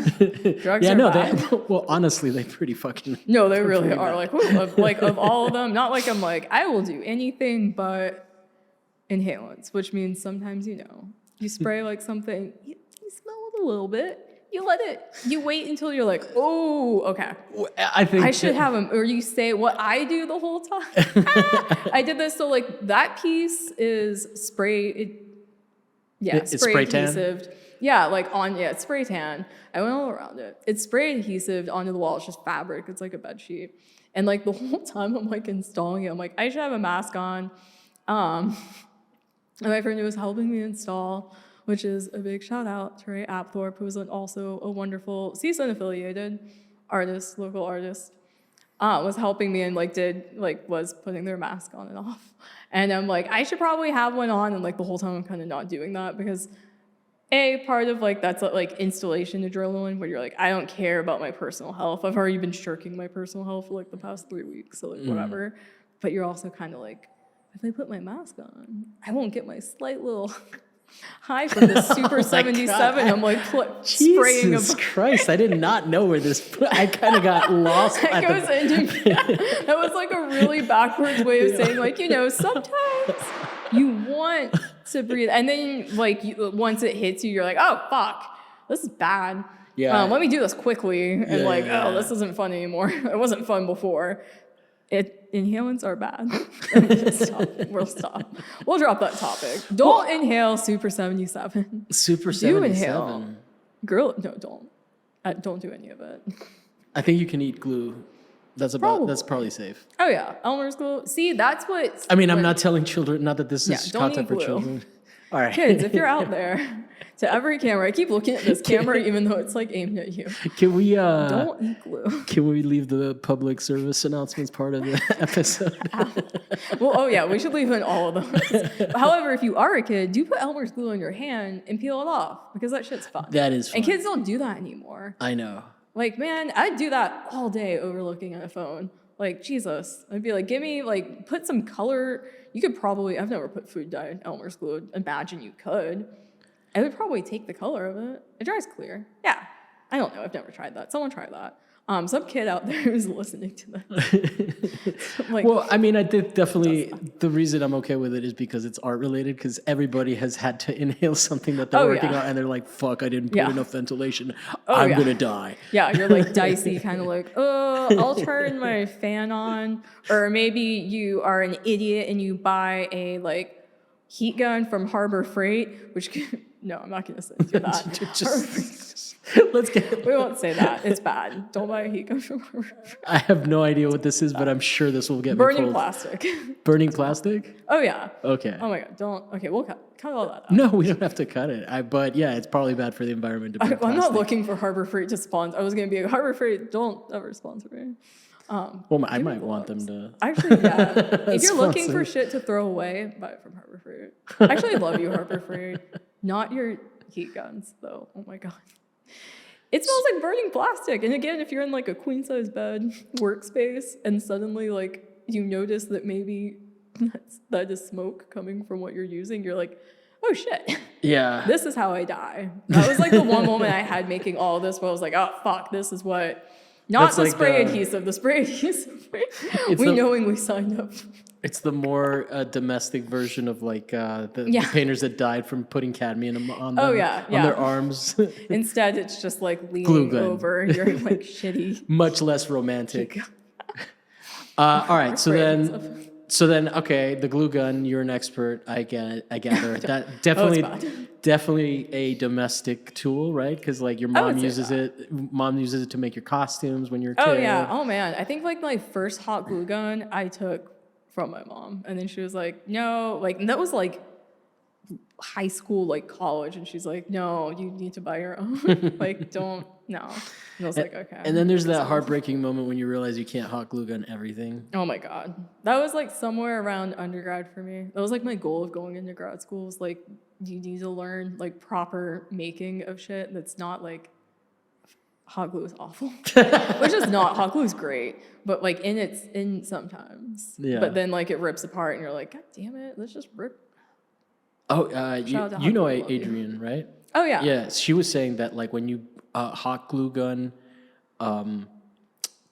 Drugs are bad. Well, honestly, they pretty fucking. No, they really are. Of all of them, not like I'm like, I will do anything but inhalants, which means sometimes, you spray like something, you smell it a little bit. You wait until you're like, oh, okay. I think I should have them. Or you say what I do the whole time. I did this. So like that piece is spray. It's spray adhesive. Tan? Yeah, it's spray tan. I went all around it. It's spray adhesive onto the wall. It's just fabric. It's like a bed sheet. And like the whole time I'm like installing it, I'm like, I should have a mask on. And my friend who was helping me install, which is a big shout out to Ray Apthorpe, who was also a wonderful CSUN affiliated artist, local artist, was helping me and was putting their mask on and off. And I'm like, I should probably have one on, and like the whole time I'm kind of not doing that because part of that's like installation adrenaline where you're like, I don't care about my personal health. I've already been shirking my personal health for like the past 3 weeks, so whatever. But you're also kind of like, if I put my mask on, I won't get my slight little high from the Super 77. I'm like spraying. Jesus Christ! I did not know where this. I kind of got lost. That was like a really backwards way of saying sometimes you want to breathe, and then once it hits you, you're like, oh fuck, this is bad. Yeah. Let me do this quickly, and this isn't fun anymore. It wasn't fun before. Inhalants are bad. We'll stop. We'll drop that topic. Don't inhale Super 77. Super 77. Do inhale. Girl, no, don't. Don't do any of it. I think you can eat glue. That's probably safe. Oh yeah, Elmer's glue. See, that's what. I mean, I'm not telling children. Not that this is content for children. All right, kids, if you're out there, to every camera, I keep looking at this camera even though it's like aimed at you. Can we? Don't eat glue. Can we leave the public service announcements part of the episode? We should leave in all of those. However, if you are a kid, do put Elmer's glue on your hand and peel it off because that shit's fun. That is fun. And kids don't do that anymore. I know. Like, man, I'd do that all day over looking at a phone. Like, Jesus. I'd be like, give me, put some color. You could probably, I've never put food dye in Elmer's glue. Imagine you could. I would probably take the color of it. It dries clear. Yeah. I don't know. I've never tried that. Someone try that. Some kid out there who's listening to this. Well, I mean, I did definitely, the reason I'm okay with it is because it's art related, because everybody has had to inhale something that they're working on, and they're like, fuck, I didn't put enough ventilation. I'm going to die. Yeah, you're like dicey, kind of like, I'll turn my fan on. Or maybe you are an idiot and you buy a heat gun from Harbor Freight, which no, I'm not going to say that. We won't say that. It's bad. Don't buy a heat gun from Harbor Freight. I have no idea what this is, but I'm sure this will get Burning me plastic. Burning plastic? Oh, yeah. Okay. Oh, my God. Don't. Okay, we'll cut all that out. No, we don't have to cut it. But yeah, it's probably bad for the environment to burn plastic. I'm not looking for Harbor Freight to sponsor. I was going to be like, Harbor Freight, don't ever sponsor me. Well, I might want them to. Actually, yeah. If you're looking for shit to throw away, buy it from Harbor Freight. Actually, I love you, Harbor Freight. Not your heat guns, though. Oh my God. It smells like burning plastic. And again, if you're in a queen size bed workspace and suddenly you notice that maybe that is smoke coming from what you're using, you're like, oh shit. Yeah. This is how I die. That was the one moment I had making all of this where I was like, oh fuck, this is what. Not the spray adhesive. The spray adhesive. Knowingly signed up. It's the more domestic version of the painters that died from putting cadmium on them, on their arms. Instead, it's just leaning over your shitty. Much less romantic. All right, so then, okay, the glue gun. You're an expert. I gather that definitely a domestic tool, right? Because your mom uses it. Mom uses it to make your costumes when you're a kid. Oh yeah. Oh man. I think my first hot glue gun I took from my mom. And then she was like, no, like, and that was like high school, like college. And she's like, no, you need to buy your own. Like, don't, no. And I was like, okay. And then there's that heartbreaking moment when you realize you can't hot glue gun everything. Oh my God. That was like somewhere around undergrad for me. That was like my goal of going into grad school was like, you need to learn like proper making of shit that's not like hot glue is awful. Which is not. Hot glue is great. But like in sometimes. Yeah. But then like it rips apart and you're like, God damn it, let's just rip. Oh, Shout out to you know Hot Glue, love you. Adrian, right? Oh yeah. Yeah, she was saying that like when you hot glue gun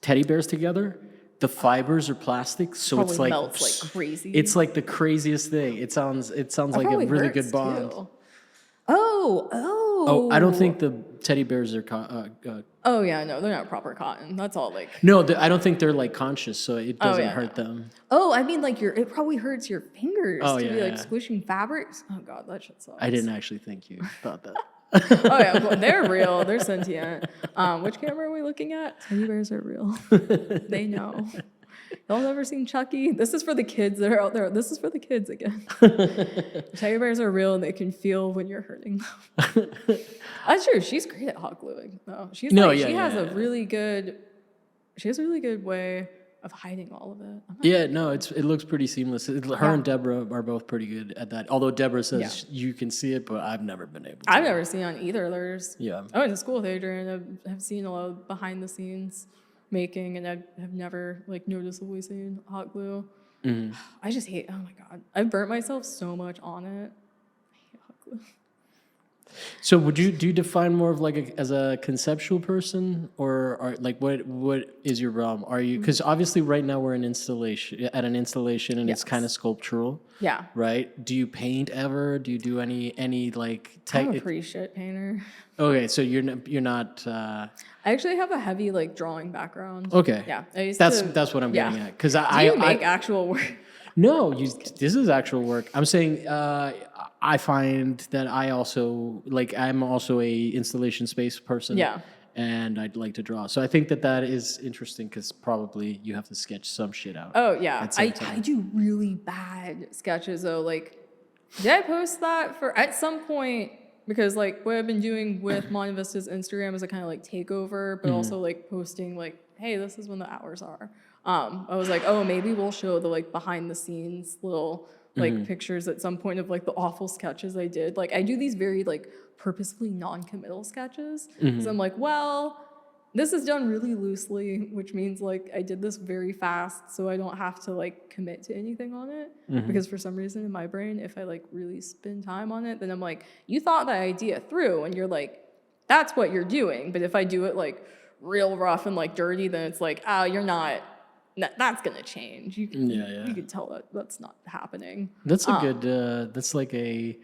teddy bears together, the fibers are plastic, so Probably it's like melts like crazy. It's like the craziest thing. It sounds like a really good bond. Too. Oh. Oh, I don't think the teddy bears are. Oh yeah, no, they're not proper cotton. That's all like. No, I don't think they're like conscious, so it doesn't hurt them. Oh, I mean like it probably hurts your fingers to be like yeah. squishing fabrics. Oh God, that shit sucks. I didn't actually think you thought that. Oh yeah, well, they're real. They're sentient. Which camera are we looking at? Teddy bears are real. They know. Y'all never seen Chucky? This is for the kids that are out there. This is for the kids again. Teddy bears are real and they can feel when you're hurting them. That's true. She's great at hot gluing though. She has a really good way of hiding all of it. Yeah, no, it looks pretty seamless. Her and Deborah are both pretty good at that. Although Deborah says you can see it, but I've never been able to. I've never seen on either of theirs. Yeah. I went to school with Adrian and I've seen a lot of behind the scenes making, and I have never like noticeably seen hot glue. Mm-hmm. I just hate. Oh my God, I've burnt myself so much on it. I hate hot glue. So do you define more of like as a conceptual person, or like what is your realm? Are you, because obviously right now we're at an installation and it's kind of sculptural. Yeah. Right. Do you paint ever? Do you do any like I'm a pretty shit painter. Okay, so you're not. I actually have a heavy like drawing background. Okay. Yeah. That's what I'm getting at. Because do you make actual work? No, this is actual work. I'm saying I find that I'm also a installation space person. Yeah. And I'd like to draw. So I think that is interesting because probably you have to sketch some shit out. Oh yeah, I do really bad sketches though. Like, did I post that at some point? Because like what I've been doing with Montevista's Instagram is a kind of like takeover, but also like posting like, hey, this is when the hours are. I was like, oh, maybe we'll show the like behind the scenes little like pictures at some point of like the awful sketches I did. Like I do these very like purposefully non-committal sketches. So I'm like, well, this is done really loosely, which means like I did this very fast, so I don't have to like commit to anything on it. Because for some reason in my brain, if I like really spend time on it, then I'm like, you thought that idea through, and you're like, that's what you're doing. But if I do it like real rough and like dirty, then it's like, oh, you're not. That's gonna change. You can tell that that's not happening. That's a good. That's like a.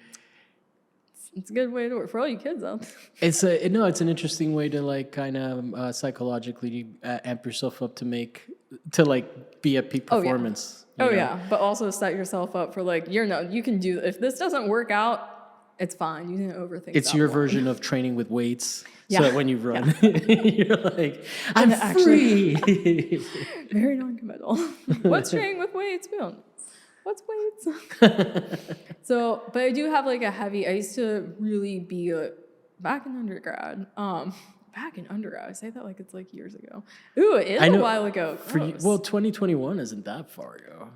It's a good way to work for all you kids out there. It's an interesting way to like kind of psychologically amp yourself up to be at peak performance. Oh yeah, but also set yourself up for like you can do. If this doesn't work out, it's fine. You didn't overthink. It's your version of training with weights. So that when you run, you're like, I'm free. Very non-committal. What's training with weights? We don't. What's weights? But I do have like a heavy. I used to really be back in undergrad. I say that like it's like years ago. Ooh, it is a while ago. Well, 2021 isn't that far ago.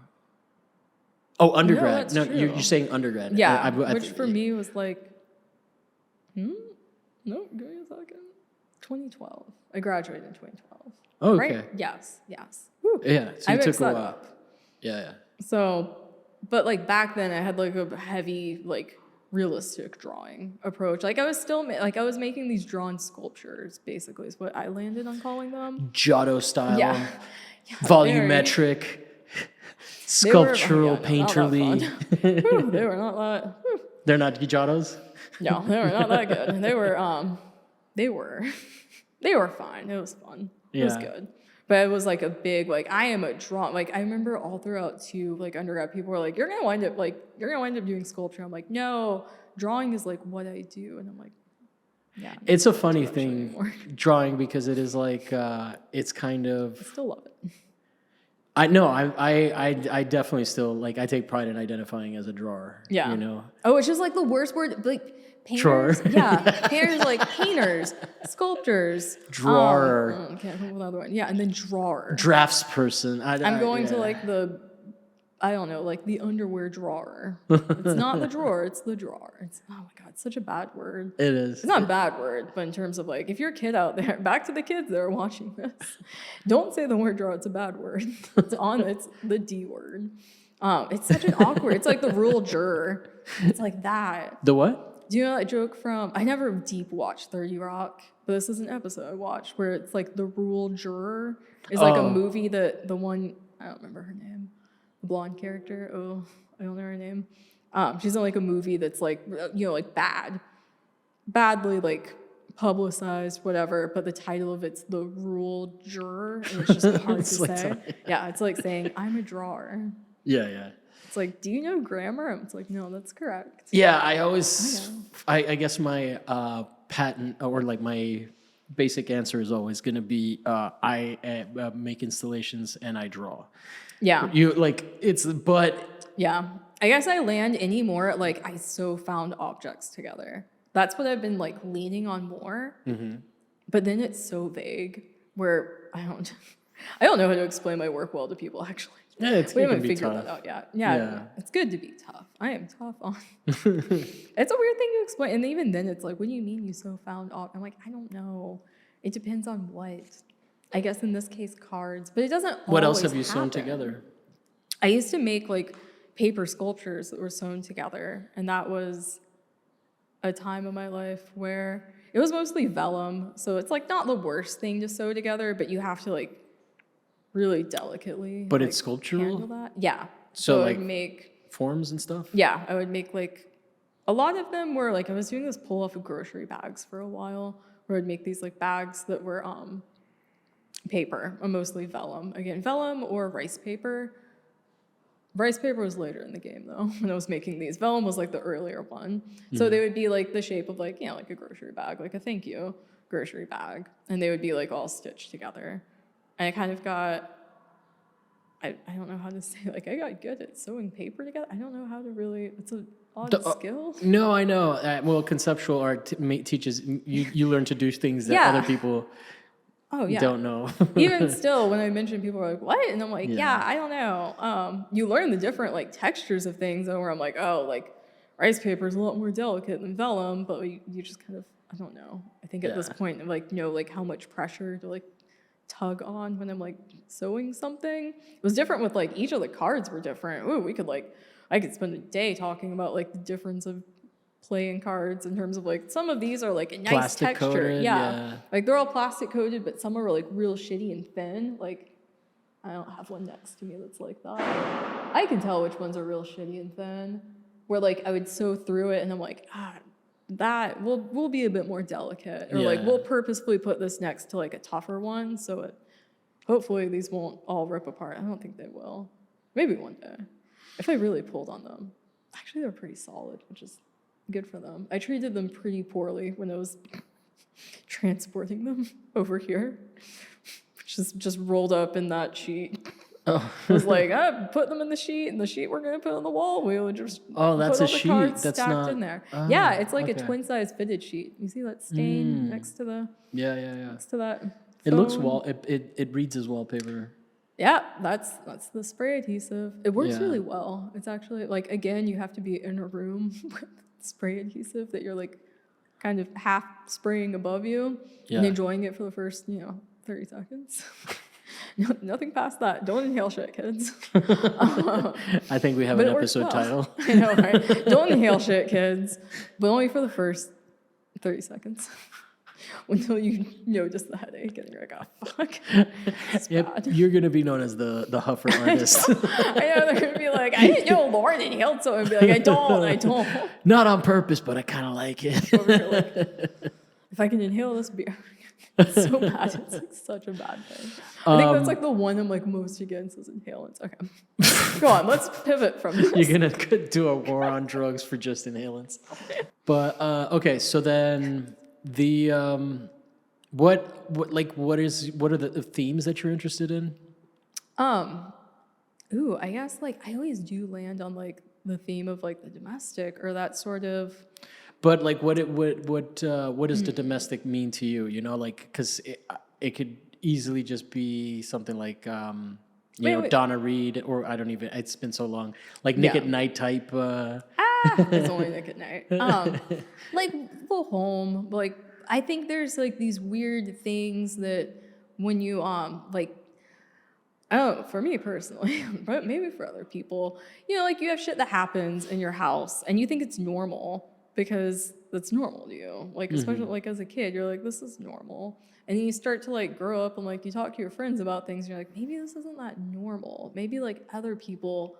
Oh, undergrad. No, you're saying undergrad. Yeah, which for me was like, no, give me a second. 2012. I graduated in 2012. Oh, okay. Right? Yes. Whew. Yeah, so you took a while. Up. Yeah. So, but like back then I had like a heavy like realistic drawing approach. Like I was still I was making these drawn sculptures basically is what I landed on calling them. Giotto style. Yeah. Volumetric. Sculptural, painterly. They were not that. They're not Giottos? No, they were not that good. They were fine. It was fun. It was good. But it was like a big I am a draw. Like I remember all throughout too, like undergrad, people were like, you're gonna wind up doing sculpture. I'm like, no, drawing is like what I do. And I'm like, yeah. It's a funny thing, drawing, because it is like it's kind of. I still love it. I know. I definitely still like. I take pride in identifying as a drawer. Yeah. You know. Oh, it's just like the worst word. Like Drawer. painters. Yeah. Painters like painters, sculptors. Drawer. I can't think of another one. Yeah, and then drawer. Drafts person. I'm going to like I don't know, like the underwear drawer. It's not the drawer, it's the drawer. It's, oh my God, it's such a bad word. It is. It's not a bad word, but in terms of like, if you're a kid out there, back to the kids that are watching this, don't say the word drawer, it's a bad word. It's the D word. It's such an awkward, it's like the rural juror. It's like that. The what? Do you know that joke from, I never deep watched 30 Rock, but this is an episode I watched where it's like the rural juror is like a movie that the one, I don't remember her name. The blonde character, I don't know her name. She's in like a movie that's like, like badly like publicized, whatever, but the title of it's The Rural Juror, and it's just hard to say. Yeah, it's like saying, I'm a drawer. Yeah. It's like, do you know grammar? It's like, no, that's correct. Yeah, I guess my patent or like my basic answer is always going to be I make installations and I draw. Yeah. Yeah. I guess I land any more at like, I so found objects together. That's what I've been like leaning on more. Mm-hmm. But then it's so vague where I don't know how to explain my work well to people actually. Yeah, we haven't figured that out yet. Yeah, it's good to be tough. I am tough on. It's a weird thing to explain. And even then it's like, what do you mean you so found objects? I'm like, I don't know. It depends on what. I guess in this case, cards, but it doesn't. What else have you sewn together? I used to make like paper sculptures that were sewn together, and that was a time of my life where it was mostly vellum, so it's like not the worst thing to sew together, but you have to like really delicately. But like, it's sculptural. handle that. Yeah. So I like would make forms and stuff. Yeah, I would make like a lot of them were like I was doing this pull off of grocery bags for a while, where I'd make these like bags that were paper, or mostly vellum. Again, vellum or rice paper. Rice paper was later in the game though, when I was making these. Vellum was like the earlier one. So they would be like the shape of like, like a grocery bag, like a thank you grocery bag. And they would be like all stitched together. And I kind of got, I don't know how to say, like I got good at sewing paper together. I don't know how to really, it's an odd skill. No, I know. Well, conceptual art teaches, you learn to do things that other people don't know. Even still, when I mention, people are like, what? And I'm like, I don't know. You learn the different like textures of things, and where I'm like, oh, like rice paper is a lot more delicate than vellum, but you just kind of, I don't know. I think at this point, like, like how much pressure to like tug on when I'm like sewing something. It was different with like each of the cards were different. Ooh, I could spend a day talking about like the difference of playing cards in terms of like some of these are like a nice plastic texture. Coated, Like they're all plastic coated, but some are like real shitty and thin. Like I don't have one next to me that's like that. I can tell which ones are real shitty and thin. Where like I would sew through it and I'm like, that will be a bit more delicate. Or like we'll purposefully put this next to like a tougher one so hopefully these won't all rip apart. I don't think they will. Maybe one day. If I really pulled on them. Actually they're pretty solid, which is good for them. I treated them pretty poorly when I was transporting them over here, which is just rolled up in that sheet. Oh. I was like, put them in the sheet, and the sheet we're gonna put on the wall. We would just that's put all the sheet. Cards that's stacked not in there. Yeah, it's like a twin size fitted sheet. You see that stain next to the next to that phone? It looks it reads as wallpaper. Yeah, that's the spray adhesive. It works really well. It's actually like again, you have to be in a room with spray adhesive that you're like kind of half spraying above you and enjoying it for the first 30 seconds. Nothing past that. Don't inhale shit, kids. I think we have an episode title. I know, right? Don't inhale shit, kids, but only for the first 30 seconds. Until you notice the headache and you're like, oh, fuck. Bad. You're going to be known as the Huffer artist. I know, they're going to be like, I didn't know Lauren inhaled, so I'd be like, I don't. Not on purpose, but I kind of like it. Like, if I can inhale this beer. It's so bad. It's like such a bad thing. I think that's like the one I'm like most against is inhalants. Okay. Go on, let's pivot from this. You're going to do a war on drugs for just inhalants. But, okay, so then... what are the themes that you're interested in? Ooh, I guess like I always do land on like the theme of like the domestic or that sort of. But like, what does the domestic mean to you? You know, like, because it could easily just be something like, Wait, wait. Donna Reed, or I don't even. It's been so long. Like Nick Yeah. at Night type. It's only Nick at Night. Like the home, like I think there's like these weird things that when you like I don't know, for me personally, but maybe for other people, like you have shit that happens in your house and you think it's normal because that's normal to you. Like, especially like as a kid, you're like, this is normal. And then you start to like grow up and like you talk to your friends about things and you're like, maybe this isn't that normal. Maybe like other people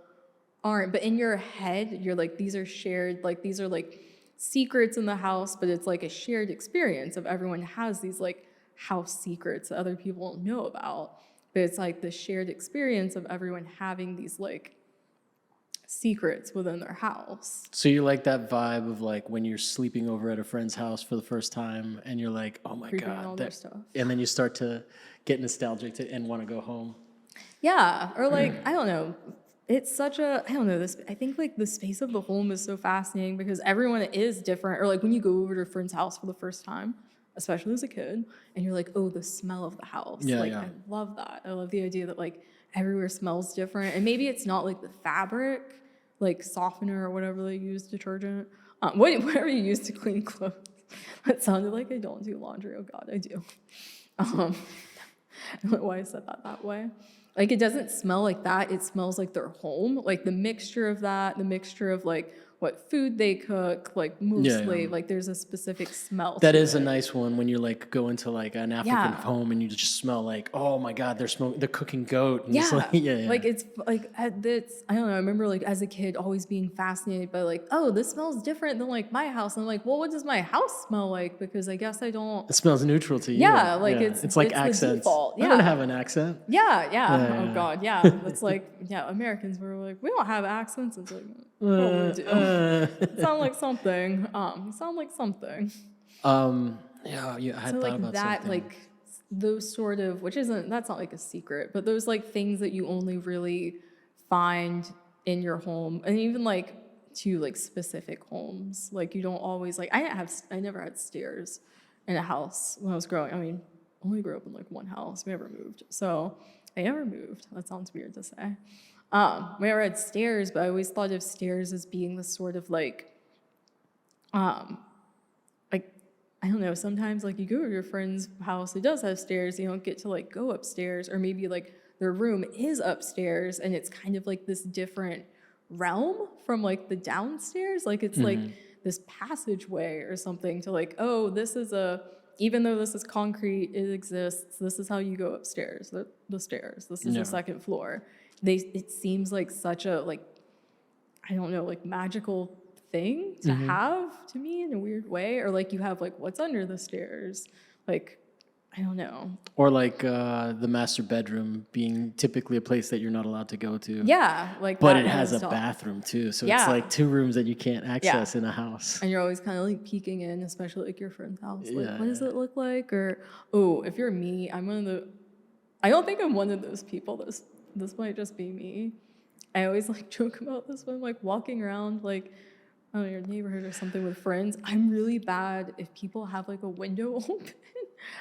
aren't. But in your head, you're like, these are shared, like these are like secrets in the house, but it's like a shared experience of everyone has these like house secrets that other people don't know about. But it's like the shared experience of everyone having these like secrets within their house. So you like that vibe of like when you're sleeping over at a friend's house for the first time, and you're like, oh my Creeping all god, their stuff. and then you start to get nostalgic and want to go home. Yeah, or like I don't know. It's such a I don't know this. I think like the space of the home is so fascinating because everyone is different. Or like when you go over to a friend's house for the first time, especially as a kid, and you're like, oh, the smell of the house. Yeah, like yeah. I love that. I love the idea that like everywhere smells different, and maybe it's not like the fabric, like softener or whatever they use, detergent, whatever you use to clean clothes. That sounded like I don't do laundry. Oh God, I do. I don't know why I said that way. Like it doesn't smell like that. It smells like their home. Like the mixture of that, the mixture of like what food they cook, like mostly, yeah. like there's a specific smell. That to is it. a nice one when you like go into like an African Yeah. home and you just smell like, oh my god, they're cooking goat. And it's Yeah. like, yeah. Like it's like it's I don't know. I remember like as a kid always being fascinated by like, oh, this smells different than like my house. And I'm like, well, what does my house smell like? Because I guess I don't. It smells neutral to you. Yeah, like it's like the accents. default. I don't Yeah. have an accent. Yeah. Yeah. Oh God, yeah. It's like Americans were like, we don't have accents. It's like, oh, we do. You sound like something. You sound like something. Yeah, I had So thought like about that, something. like those sort of, that's not like a secret, but those like things that you only really find in your home, and even like to like specific homes. Like you don't always like. I never had stairs in a house when I was growing. I mean, only grew up in like one house. We never moved. So I never moved. That sounds weird to say. We never had stairs, but I always thought of stairs as being this sort of like I don't know, sometimes like you go to your friend's house, it does have stairs, you don't get to like go upstairs, or maybe like their room is upstairs and it's kind of like this different realm from like the downstairs. Like it's like this passageway or something to like, oh, even though this is concrete, it exists, this is how you go upstairs, the stairs, this is the second floor. It seems like such a like, I don't know, like magical thing to have to me in a weird way. Or like you have like what's under the stairs, like I don't know. Or like the master bedroom being typically a place that you're not allowed to go to. Yeah, like But that it has a stuff. bathroom too, so it's Yeah. like two rooms that you can't access in a house. And you're always kind of like peeking in, especially like your friend's house. Like, Yeah, what does it look like? Or, oh, if you're me, I don't think I'm one of those people. This might just be me. I always like joke about this when I'm like walking around like, I don't know, your neighborhood or something with friends. I'm really bad if people have like a window open.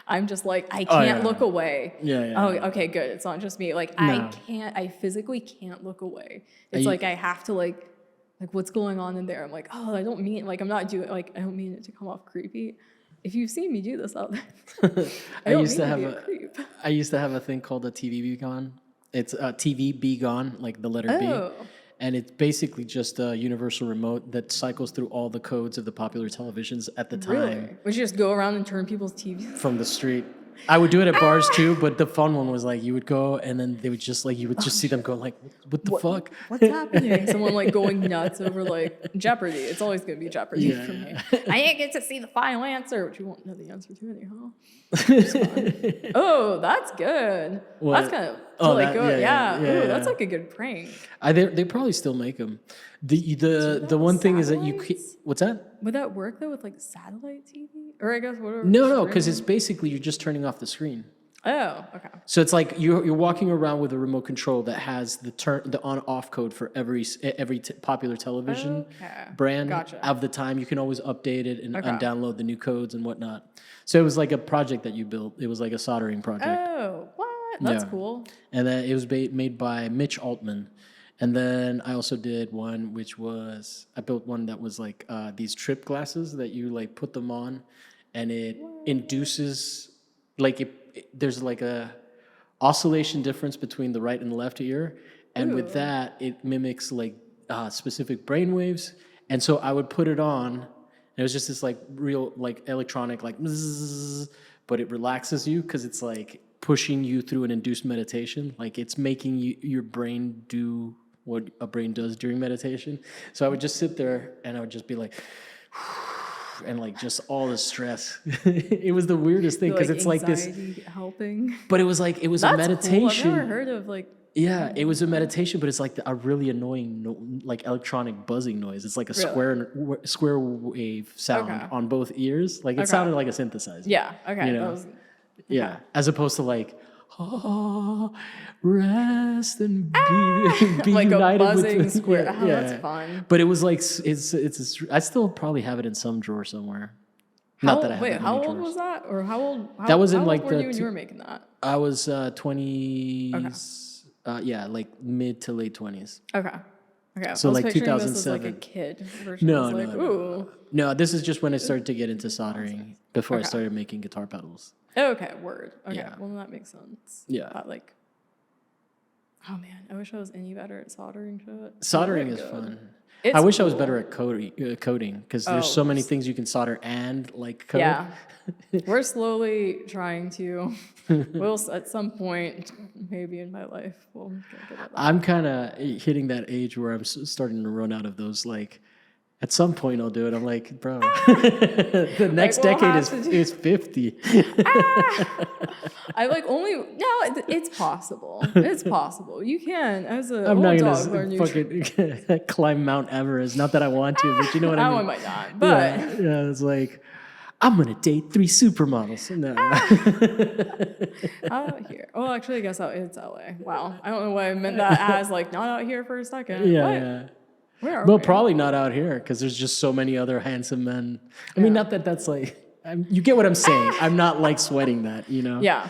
I'm just like, I can't look away. Yeah. Oh, okay, good. It's not just me. Like I physically can't look away. It's like I have to like what's going on in there? I'm like, oh, I don't mean like I'm not doing like I don't mean it to come off creepy. If you've seen me do this out there, I used to have a thing called a TV Be Gone. It's a TV Be Gone, like the letter Oh. B. And it's basically just a universal remote that cycles through all the codes of the popular televisions at the time. Really? Would you just go around and turn people's TVs? From the street. I would do it at bars too, but the fun one was like you would go and then they would just like you would just see them go like, what the fuck? What's happening? Someone like going nuts over like Jeopardy. It's always gonna be Jeopardy for me. I didn't get to see the final answer, which you won't know the answer to anyhow. Oh, that's good. What? That's kind of good. Yeah. Ooh, yeah. that's like a good prank. They probably still make them. The one thing is that satellites? what's that? Would that work though with like satellite TV? Or I guess whatever. No, because streaming? it's basically you're just turning off the screen. Oh, okay. So it's like you're walking around with a remote control that has the on off code for every popular television Okay. brand Gotcha. of the time. You can always update it and Okay. download the new codes and whatnot. So it was like a project that you built. It was like a soldering project. Oh, what? That's Yeah. cool. And then it was made by Mitch Altman. And then I also did one which was I built one that was like these trip glasses that you like put them on, and it induces like there's like a oscillation difference between the right and the left ear, and with that it mimics like specific brain waves. And so I would put it on, and it was just this like real like electronic like bzzz, but it relaxes you because it's like pushing you through an induced meditation. Like it's making your brain do what a brain does during meditation. So I would just sit there and I would just be like and like just all the stress. It was the weirdest thing because it's like this helping. but it was like it was a meditation. Cool. I've never heard of like. Yeah, it was a meditation, but it's like a really annoying, like electronic buzzing noise. It's like a square wave sound on both ears. Like it sounded like a synthesizer. Yeah. Okay. You know? Yeah, as opposed to like, rest and be like united a buzzing with square. Yeah, Oh, that's fun. But it was like I still probably have it in some drawer somewhere. Not that I have that many how old drawers. was that? Or how old? That was in how like old were the you when you were making that? I was 20s. Yeah, like mid to late 20s. Okay. Okay. So I was like picturing this as 2007. like a kid version. No, I was no, like, no. ooh. No, this is just when I started to get into soldering before I started making guitar pedals. Oh, okay. Word. Okay. Yeah. Well, that makes sense. Yeah. But like, oh man, I wish I was any better at soldering shit. Soldering is fun. It's I wish I was cool. better at coding because there's so many things you can solder and like code. Yeah. We're slowly trying to. We'll at some point, maybe in my life, we'll get good at that. I'm kind of hitting that age where I'm starting to run out of those. Like, at some point I'll do it. I'm like, bro, the next decade is 50. I like only it's possible. It's possible. You can as a I'm old not dog gonna learn new fucking climb Mount Everest. Not that I want to, but you know what I That mean. one might not, but Yeah, it's like I'm gonna date 3 supermodels. No. out here. Well, actually, I guess it's LA. Wow, I don't know why I meant that as like not out here for a second. Yeah, What? yeah. Where are Well, we? probably not out here because there's just so many other handsome men. I mean, not that that's like, you get what I'm saying. I'm not like sweating that, you know? Yeah.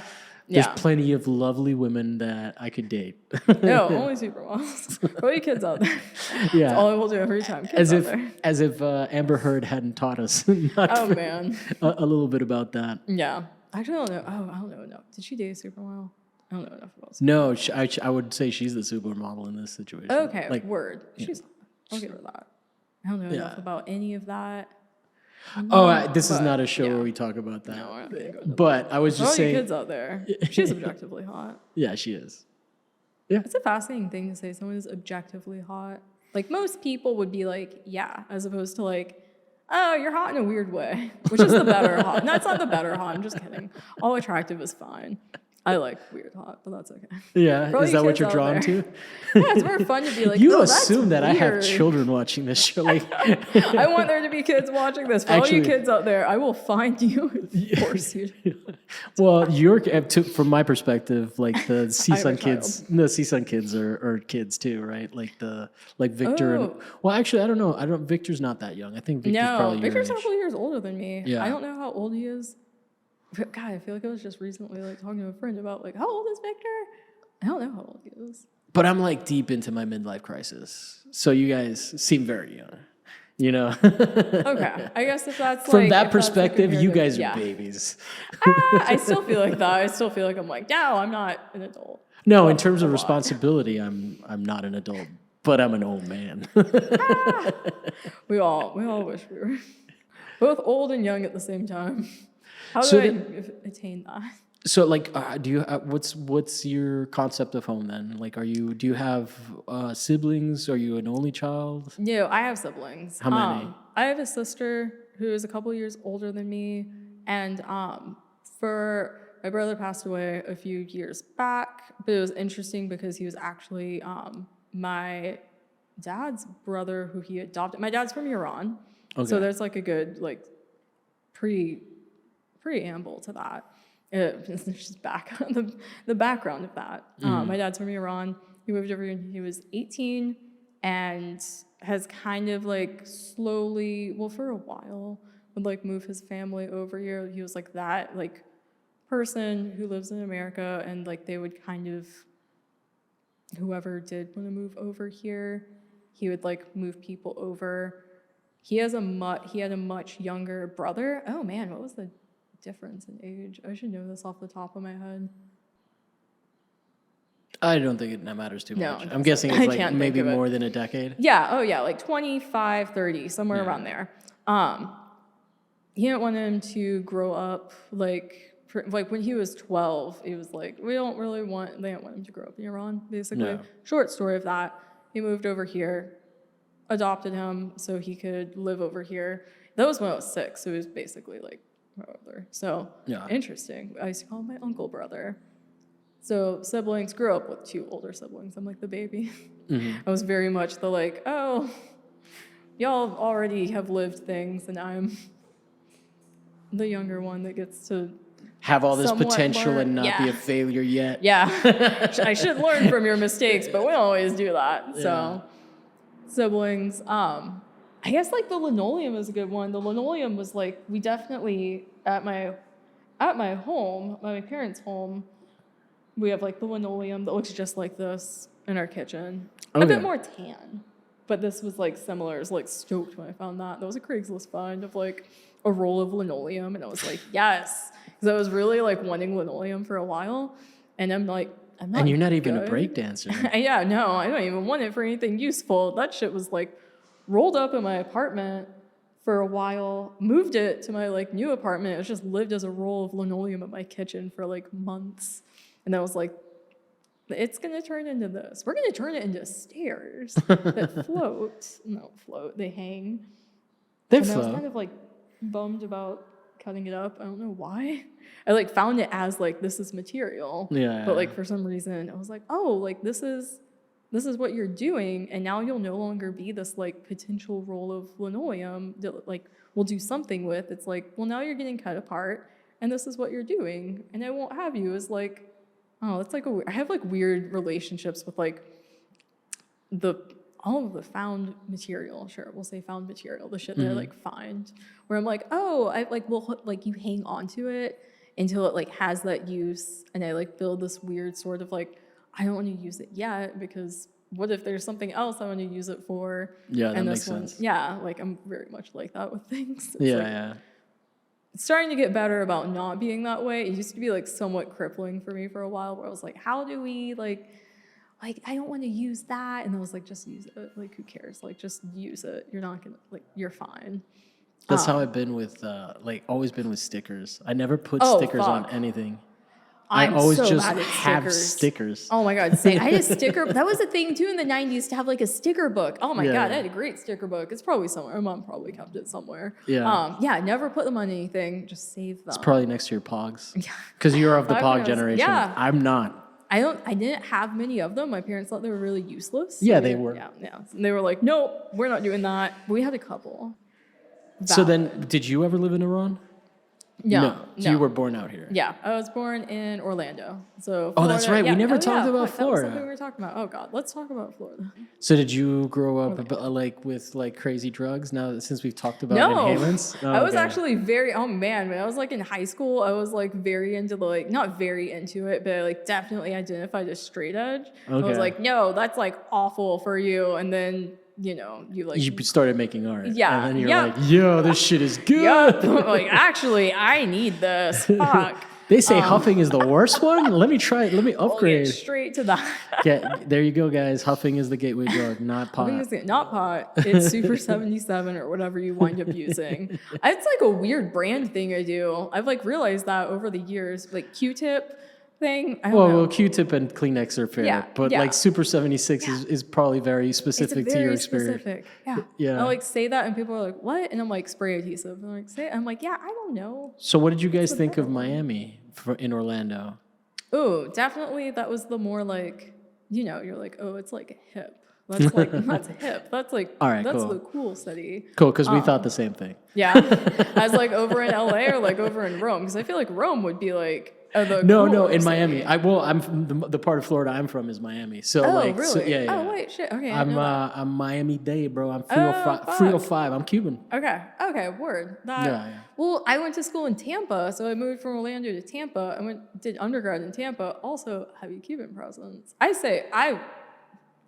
There's Yeah. plenty of lovely women that I could date. No, only supermodels. Probably kids out there. Yeah. That's all I will do every time. Kids out there. As if Amber Heard hadn't taught us not Oh man. a little bit about that. Yeah. Actually, I don't know. Oh, I don't know enough. Did she date a supermodel? I don't know enough about. No, I would say she's the supermodel in this situation. Okay. Like, Word. She's. I'll give her that. I don't know enough about any of that. this is not a show where we talk about that. No, we're not gonna go into But I was all just you saying. kids out there. She's objectively hot. Yeah, she is. It's a fascinating thing to say someone is objectively hot. Like most people would be like, yeah, as opposed to like, oh, you're hot in a weird way, which is the better hot. No, it's not the better hot. I'm just kidding. All attractive is fine. I like weird hot, but that's okay. Yeah, For all is you that what kids you're out drawn there. to? Yeah, it's more fun to be like, You oh, assume that that's I have weird. children watching this show. Like, I want there to be kids watching this. For all you Actually- kids out there, I will find you and force you. well, from my perspective, like the CSUN kids, the CSUN kids are kids too, right? Like Victor. And, Oh. well, actually, I don't know. Victor's not that young. I think Victor's probably Victor's a your age. couple years older than me. Yeah. I don't know how old he is. But God, I feel like I was just recently like talking to a friend about like how old is Victor? I don't know how old he is. But I'm like deep into my midlife crisis, so you guys seem very young. You know, Okay, I guess if that's from like, that if that's the perspective, you comparative- guys are yeah. babies. I still feel like that. I still feel like I'm like, no, I'm not an adult. No, in terms of responsibility, I'm not an adult, but I'm an old man. We all wish we were both old and young at the same time. How do So I attain that? So, like, do you what's your concept of home then? Like, do you have siblings? Are you an only child? No, I have siblings. How many? I have a sister who is a couple years older than me, and for my brother passed away a few years back. But it was interesting because he was actually my dad's brother who he adopted. My dad's from Iran, Okay. so there's like a good like preamble to that. It's just the background of that. My dad's from Iran. He moved over here when he was 18 and has kind of like slowly, well, for a while, would like move his family over here. He was like that like person who lives in America, and like they would kind of, whoever did want to move over here, he would like move people over. He had a much younger brother. Oh man, what was the difference in age? I should know this off the top of my head. I don't think it matters too No, much. it I'm guessing it's like can't maybe think of it. more than a decade. Yeah, oh yeah, like 25, 30, somewhere around there. He didn't want him to grow up like when he was 12, he was like, they didn't want him to grow up in Iran, basically. No. Short story of that. He moved over here, adopted him so he could live over here. That was when I was 6, so he was basically like my brother. So interesting. I used to call him my uncle brother. So siblings, grew up with 2 older siblings. I'm like the baby. I was very much the like, oh, y'all already have lived things, and I'm the younger one that gets to have all this somewhat potential learn. and not be a failure yet. Yeah, I should learn from your mistakes, but we don't always do that. So siblings, I guess like the linoleum is a good one. The linoleum was like, we definitely at my home, my parents' home, we have like the linoleum that looks just like this in our kitchen. Okay. A bit more tan, but this was like similar. I was like stoked when I found that. That was a Craigslist find of like a roll of linoleum, and I was like, yes, because I was really like wanting linoleum for a while, and I'm like, I'm not. And you're not even a good. break dancer. Yeah, no, I don't even want it for anything useful. That shit was like rolled up in my apartment for a while, moved it to my like new apartment. It was just lived as a roll of linoleum in my kitchen for like months. And I was like, it's going to turn into this. We're going to turn it into stairs that float. No, float. They hang. They and float. I was kind of like bummed about cutting it up. I don't know why. I like found it as like, this is material. Yeah. But like for some reason, I was like, oh, like this is what you're doing. And now you'll no longer be this like potential roll of linoleum that like we'll do something with. It's like, well, now you're getting cut apart and this is what you're doing. And I won't have you as like, oh, that's like I have like weird relationships with like all of the found material. Sure, we'll say found material, the shit that I like find, where I'm like, oh, I like will like you hang on to it until it like has that use, and I like build this weird sort of like I don't want to use it yet because what if there's something else I want to use it for? Yeah, that and makes this one, sense. yeah, like I'm very much like that with things. It's Yeah, like, yeah. It's starting to get better about not being that way. It used to be like somewhat crippling for me for a while where I was like, how do we like I don't want to use that. And I was like, just use it. Like, who cares? Like, just use it. You're not going to, like, you're fine. That's how I've been with, like, always been with stickers. I never put stickers on anything. I always so just bad at have stickers. Oh my God. I had a sticker. That was a thing too in the 90s to have like a sticker book. Oh my God. I had a great sticker book. It's probably somewhere. My mom probably kept it somewhere. Yeah. Yeah. Never put them on anything. Just save them. It's probably next to your Pogs. Yeah. Because you're of the Pog generation. Yeah. I'm not. I didn't have many of them. My parents thought they were really useless. Yeah, they were. Yeah. And they were like, nope, we're not doing that. We had a couple. So then, did you ever live in Iran? No. So you were born out here? Yeah, I was born in Orlando. So Florida, that's right. We never talked about That was Florida. something we were talking about. Oh God, let's talk about Florida. So did you grow up like with like crazy drugs? Now since we've talked about No, inhalants, I was actually very. Oh man, when I was like in high school, I was like very into the like not very into it, but I like definitely identified as straight edge. I was like, no, that's like awful for you, and then. You like... You started making art. Yeah. And then you're like, yo, this shit is good. Like, actually, I need this. Fuck. They say huffing is the worst one? Let me try it. Let me upgrade. We'll get straight to that. There you go, guys. Huffing is the gateway drug, not pot. Not pot. It's Super 77 or whatever you wind up using. It's like a weird brand thing I do. I've like realized that over the years. Like Q-tip thing. I don't know. Well, Q-tip and Kleenex are fair, but like Super 76 is probably very specific to your experience. Specific. Yeah. I like say that and people are like, "What?" And I'm like, "Spray adhesive." And I'm like, "Say," I'm like, "Yeah, I don't know." So, what did you guys think of Miami in Orlando? Oh, definitely. That was the more like, you're like, oh, it's like hip. That's like that's hip. That's like all right, that's cool. the cool city. Cool, because we thought the same thing. Yeah, as like over in LA or like over in Rome, because I feel like Rome would be like Oh, the No, cooler in city. Miami. I'm from the part of Florida I'm from is Miami. So Oh, like, really? so, yeah. Oh, wait, shit. Okay, I didn't know that. I'm Miami Dade, bro. I'm Oh, 305. fuck. 305. I'm Cuban. Okay, word. Yeah. Well, I went to school in Tampa, so I moved from Orlando to Tampa. Did undergrad in Tampa, also heavy Cuban presence. I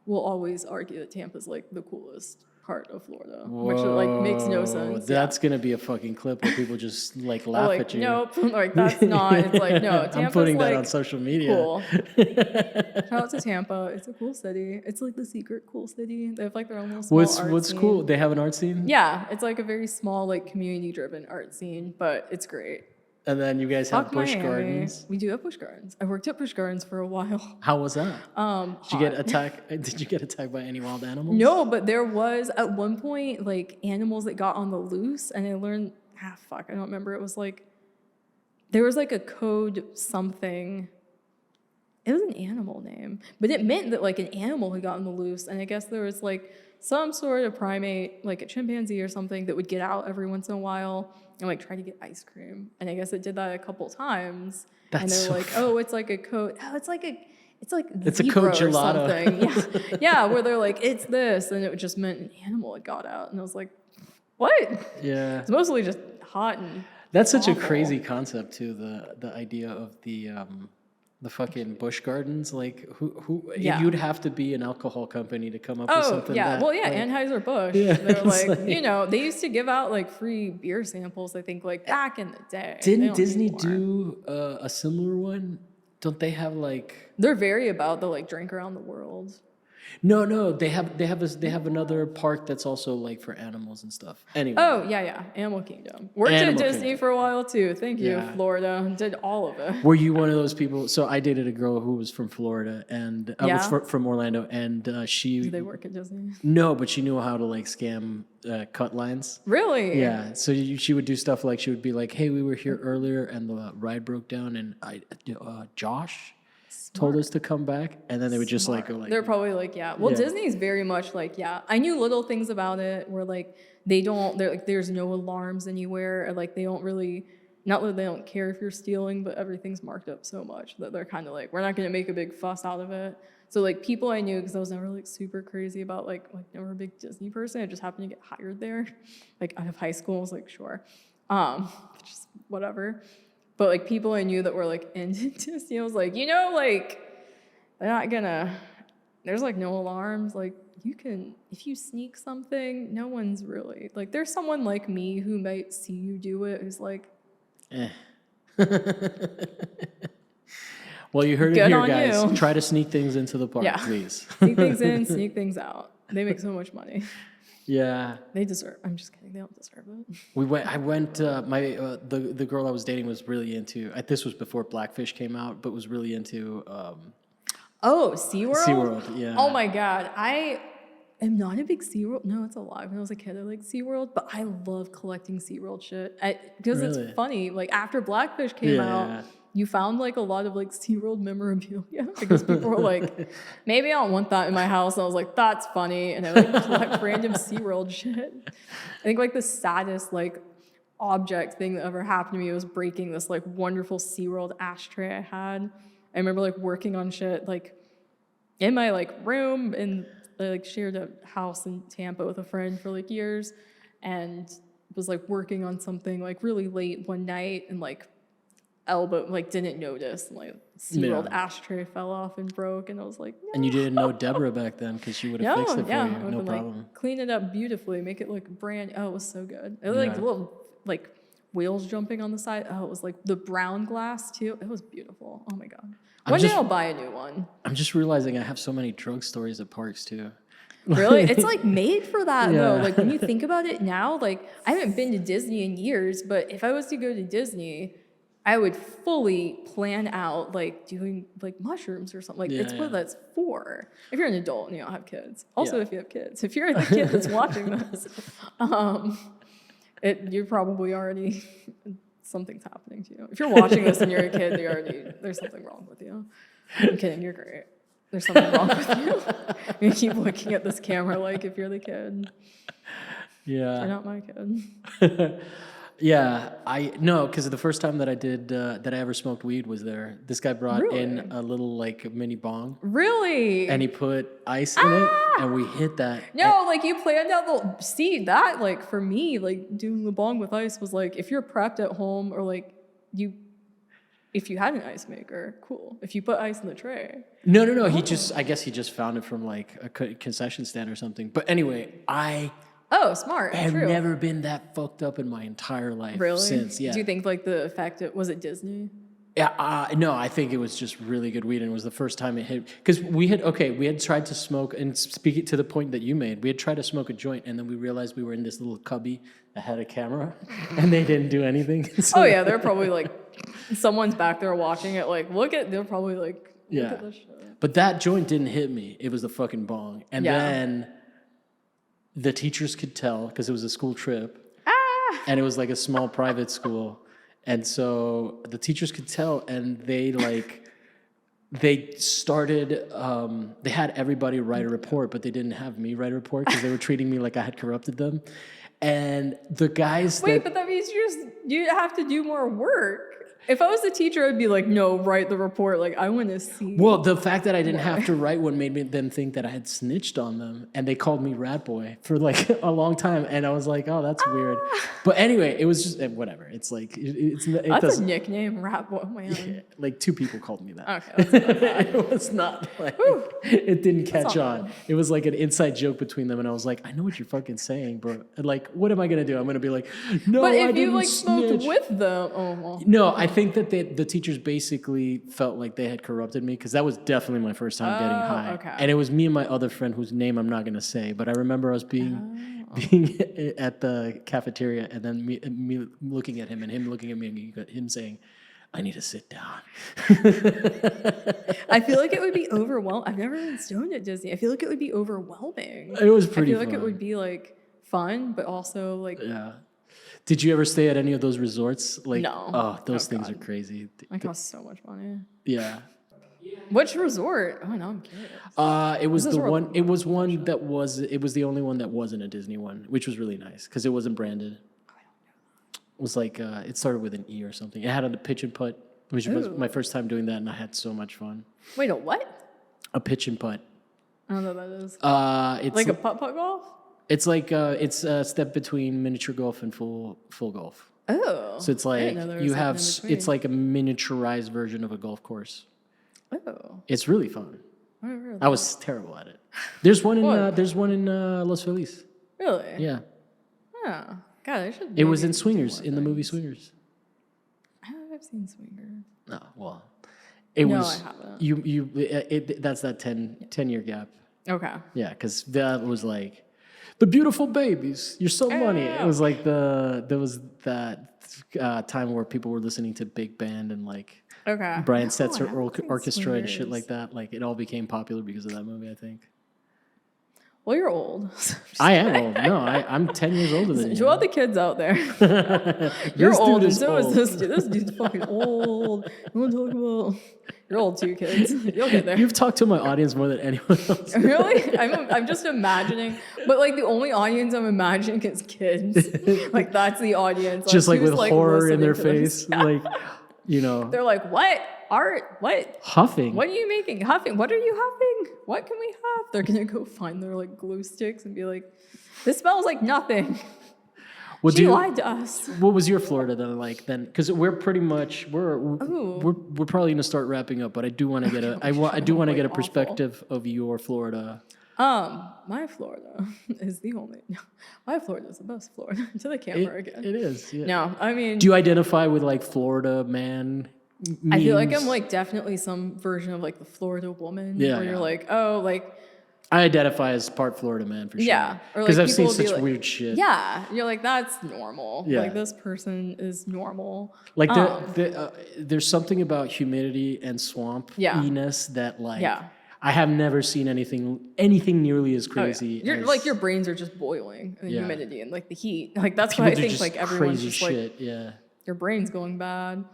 will always argue that Tampa's like the coolest part of Florida, which like makes no sense. That's gonna be a fucking clip where people just like I'm laugh like, at you. nope, like that's not. It's like, no, Tampa's I'm putting that like on social media. cool. Shout out to Tampa. It's a cool city. It's like the secret cool city. They have like their own little small art What's scene. cool? They have an art scene? Yeah, it's like a very small, like community-driven art scene, but it's great. And then you guys have Fuck Busch Miami. Gardens. We do have Busch Gardens. I worked at Busch Gardens for a while. How was that? Did you get Hot. attacked? Did you get attacked by any wild animals? No, but there was at one point like animals that got on the loose, and I learned. Fuck, I don't remember. It was like there was like a code something. It was an animal name, but it meant that like an animal had gotten the loose, and I guess there was like some sort of primate, like a chimpanzee or something, that would get out every once in a while and like try to get ice cream. And I guess it did that a couple times. And That's they're so like, oh, it's like a code. Oh, it's like It's a zebra code or gelato. something. Yeah, where they're like, it's this, and it just meant an animal had got out, and I was like, what? Yeah. It's mostly just hot and That's such a awful. crazy concept too. The idea of the fucking Busch Gardens. Like who Yeah. you'd have to be an alcohol company to come up with Oh, something. yeah. That, Well, yeah, like, Anheuser-Busch. Yeah, They're it's like, like- they used to give out like free beer samples, I think, like back in the day. They Didn't don't Disney anymore. do a similar one? Don't they have like? They're very about the like drink around the world. No. They have another park that's also like for animals and stuff. Anyway. Oh, yeah. Animal Kingdom. Worked Animal at Disney Kingdom. for a while too. Thank you, Yeah. Florida. Did all of it. Were you one of those people? So I dated a girl who was from Florida and Yeah? from Orlando, and she Do they work at Disney? no, but she knew how to like scam cut lines. Really? Yeah, so she would do stuff like she would be like, "Hey, we were here earlier and the ride broke down, and Josh told us to come back," and then they would just like go like, They're probably like, yeah. Well, Yeah. Disney's very much like, yeah. I knew little things about it where like they're like, there's no alarms anywhere, or like they don't really, not that they don't care if you're stealing, but everything's marked up so much that they're kind of like, we're not gonna make a big fuss out of it. So like people I knew, because I was never like super crazy about like never a big Disney person. I just happened to get hired there, like out of high school. I was like, sure, just whatever. But like people I knew that were like into Disney, I was like, like they're not gonna. There's like no alarms. Like you can, if you sneak something, no one's really like. There's someone like me who might see you do it, who's like, eh. Well, you heard it Good here, on guys. you. Try to sneak things into the park, Yeah. please. sneak things in, sneak things out. They make so much money. Yeah. They deserve. I'm just kidding. They don't deserve it. I went. The girl I was dating was really into. This was before Blackfish came out, but was really into. Oh, SeaWorld? SeaWorld, yeah. Oh my God. I am not a big SeaWorld. No, it's a lie. When I was a kid, I liked SeaWorld, but I love collecting SeaWorld shit. Because Really? it's funny. Like after Blackfish came Yeah. out, you found like a lot of like SeaWorld memorabilia because people were like, maybe I don't want that in my house. And I was like, that's funny. And I would collect random SeaWorld shit. I think like the saddest like object thing that ever happened to me was breaking this like wonderful SeaWorld ashtray I had. I remember like working on shit like in my like room, and I like shared a house in Tampa with a friend for like years, and was like working on something like really late one night, and like didn't notice, and like SeaWorld Yeah. ashtray fell off and broke, and I was like, no. And you didn't know Deborah back then because she would have fixed it for I you, would've no been, problem. Like, clean it up beautifully, make it look brand. Oh, it was so good. It was like Yeah. little like whales jumping on the side. Oh, it was like the brown glass too. It was beautiful. Oh my God. One day I'll buy a new one. I'm just realizing I have so many drug stories at parks too. Really? It's like made for that though. Yeah. Like when you think about it now, like I haven't been to Disney in years, but if I was to go to Disney, I would fully plan out like doing like mushrooms or something. Like Yeah, it's what yeah. that's for. If you're an adult and you don't have kids. Also, Yeah. if you have kids. If you're the kid that's watching this, you're probably already something's happening to you. If you're watching this and you're a kid, there's something wrong with you. I'm kidding, you're great. There's something wrong with you. You keep looking at this camera like if you're the kid. You're Yeah. not my kid. Yeah, I no, because the first time that I did that I ever smoked weed was there. This guy brought in Really? a little like mini bong, Really? and he put ice in it, and we hit that. No, like you planned out the see that like for me, like doing the bong with ice was like if you're prepped at home or like you if you had an ice maker, cool. If you put ice in the tray. No. I guess he just found it from like a concession stand or something. But anyway, I Oh, smart. have True. never been that fucked up in my entire life Really? since. Yeah. Do you think like the effect was it Disney? Yeah, no, I think it was just really good weed, and it was the first time it hit. Because we had tried to smoke, and speaking to the point that you made, we had tried to smoke a joint, and then we realized we were in this little cubby that had a camera, and they didn't do anything. So, Oh yeah, they're probably like someone's back there watching it. Like, they're probably like, look Yeah. at this shit. But that joint didn't hit me. It was the fucking bong, and Yeah. then the teachers could tell because it was a school trip, Ah! and it was like a small private school. And so the teachers could tell, and they started, they had everybody write a report, but they didn't have me write a report because they were treating me like I had corrupted them. And the guys Wait, but that means you have to do more work. If I was the teacher, I'd be like, no, write the report. Like, I want to see. Well, the fact that I didn't have to write one made them think that I had snitched on them, and they called me rat boy for like a long time, and I was like, oh, that's weird. But anyway, it was just whatever. It's like it That's doesn't a nickname, rat boy. Man. yeah, like 2 people called me that. Okay, that's not bad. It was not like it didn't catch on. It was like an inside joke between them, and I was like, I know what you're fucking saying, bro. And like, what am I gonna do? I'm gonna be like, no, But I if you didn't like smoked snitch. with them, oh well. No, I think that the teachers basically felt like they had corrupted me because that was definitely my first time getting high, okay. and it was me and my other friend whose name I'm not gonna say, but I remember us being at the cafeteria, and then me looking at him, and him looking at me, and him saying, I need to sit down. I feel like it would be overwhelming. I've never been stoned at Disney. I feel like it would be overwhelming. It was pretty I feel like it fun. would be like fun, but also like Yeah. Did you ever stay at any of those resorts? Like, No. Oh, those Oh, things God. are crazy. it costs so much money. Yeah. Which resort? Oh no, I'm curious. It was Those the were one. It was one that was. It was the only one that wasn't a Disney one, which was really nice because it wasn't branded. It was like it started with an E or something. It had a pitch and putt, which was Ooh. my first time doing that, and I had so much fun. Wait, a what? A pitch and putt. I don't know what that is. It's Like a putt-putt golf? it's like it's a step between miniature golf and full golf. Oh. So it's I like didn't know there was you something have in it's between. like a miniaturized version of a golf course. Oh. It's really fun. I never heard of I was terrible at it. There's one in What? Los Feliz. that. Really? Yeah. Oh. God, I should. It was maybe in do Swingers, more in the movie things. Swingers. I don't know if I've seen Swingers. No, well, it No, was I haven't. that's that 10-year gap. Okay. Yeah, because that was like the beautiful babies. You're so money. It was like there was that time where people were listening to big band and like Okay. Brian No, Setzer I haven't seen orchestra and shit Swingers. like that. Like it all became popular because of that movie. I think. Well, you're old. I am old. No, I'm 10 years older than To you. all the kids out there, you're This dude old, and is so is old. this dude. This dude's fucking old. You want to talk about? You're old too, kids. You'll get there. You've talked to my audience more than anyone else. Really? I'm just imagining, but like the only audience I'm imagining is kids. Like that's the audience. Just like who's, with horror in their listening to this. face, like They're like, what? Art? What? huffing. What are you making? Huffing? What are you huffing? What can we huff? They're gonna go find their like glue sticks and be like, this smells like nothing. Well, She lied to us. What was your Florida then like then? Because we're pretty much Ooh. we're probably gonna start wrapping up, but I do want to get I do want to get a Awful. perspective of your Florida. My Florida is the only. My Florida is the best Florida. To the camera again. It is. Yeah. No, I mean, Do you identify with like Florida man? I feel like memes? I'm like definitely some version of like the Florida woman. Yeah, Where yeah. you're like, oh, like, I identify as part Florida man for sure. Yeah, or, Because like, I've seen people will be such like- weird shit. yeah. You're like, that's normal. Yeah. Like, this person is normal. Like there's something about humidity and swamp Yeah. ness that like Yeah. I have never seen anything nearly as Oh, yeah. crazy. You're as, like, your brains are just boiling, and the Yeah. humidity and like the heat. Like, that's people why I do think just like everyone's crazy just like, shit. Yeah. your brain's going bad.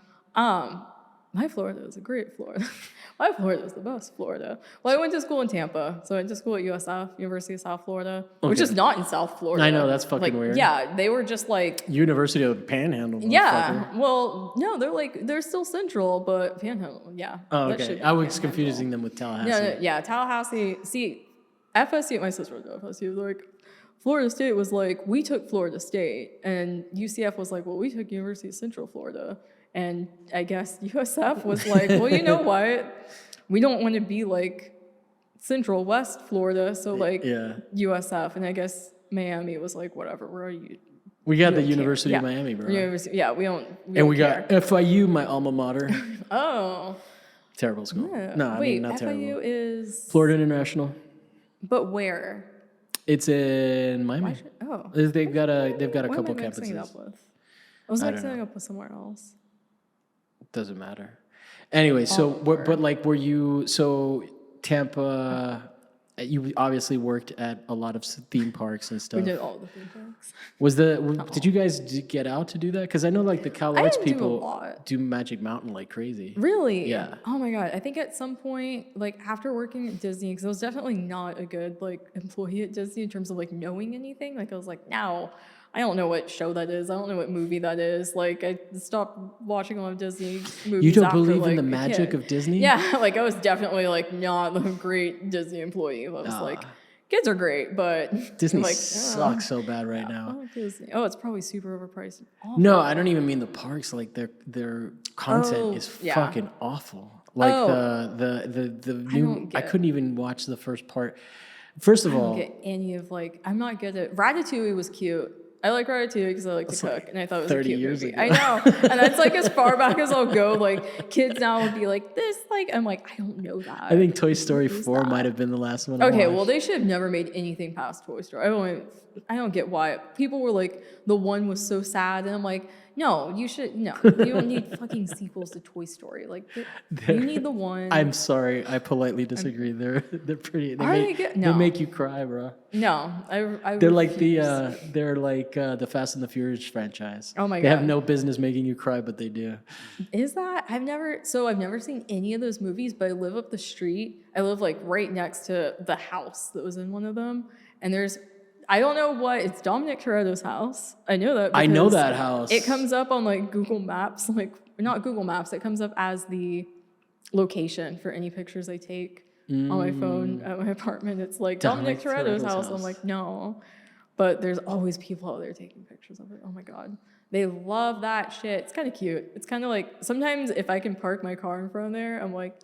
My Florida is a great Florida. My Florida is the best Florida. Well, I went to school in Tampa, so I went to school at USF, University of South Florida, which is not in South Florida. I know, that's fucking weird. Yeah, they were just like... University of the Panhandle, Yeah, well, no, they're still central, but Panhandle, yeah. Oh, okay. I was confusing them with Tallahassee. Yeah, Tallahassee. See, FSU, my sister went to FSU, like, Florida State was like, we took Florida State, and UCF was like, well, we took University of Central Florida. And I guess USF was like, well, you know what? We don't want to be like Central West Florida, so like USF. And I guess Miami was like, whatever, where are you? We got the University of Miami, bro. We don't. And we got FIU, my alma mater. Oh. Terrible school. Yeah. No, Wait, not terrible. FIU is... Florida International. But where? It's in Miami. They've got a couple campuses. Mixing it up with? I was mixing it up with somewhere else. Doesn't matter. Anyway, were you, so Tampa, you obviously worked at a lot of theme parks and stuff. We did all the theme parks. Did you guys get out to do that? Because I know like the Cal Arts people do Magic Mountain like crazy. Really? Yeah. Oh my God. I think at some point, like after working at Disney, because I was definitely not a good like employee at Disney in terms of like knowing anything. Like I was like, now I don't know what show that is. I don't know what movie that is. Like, I stopped watching a lot of Disney movies. You don't believe in the magic of Disney? Yeah, like I was definitely like not a great Disney employee. I was like, kids are great, but Disney like, sucks so bad right now. Oh, Disney. Oh, it's probably super overpriced. Awful. No, I don't even mean the parks. Like their content is fucking awful. Like the new. I couldn't even watch the first part. First of all, I don't get any of like. I'm not good at Ratatouille. Was cute. I like Ratatouille because I like to cook, and I thought it was 30 a cute years movie. ago. I know, and that's like as far back as I'll go. Like kids now would be like this, like I'm like I don't know that. I think Toy Story 4 might have been the last one. Okay, well they should have never made anything past Toy Story. I don't get why people were like the one was so sad, and I'm like, no, you don't need fucking sequels to Toy Story. Like you need the one. I'm sorry, I politely disagree. They're pretty. They make you cry, bro. No, they're like the Fast and the Furious franchise. Oh my God. They have no business making you cry, but they do. Is that? I've never seen any of those movies, but I live up the street. I live like right next to the house that was in one of them. And I don't know what, it's Dominic Toretto's house. I know that. I know that house. It comes up on like Google Maps, like not Google Maps, it comes up as the location for any pictures I take on my phone at my apartment. It's like Dominic Toretto's house. I'm like, no. But there's always people out there taking pictures of it. Oh my God. They love that shit. It's kind of cute. It's kind of like, sometimes if I can park my car in front of there, I'm like,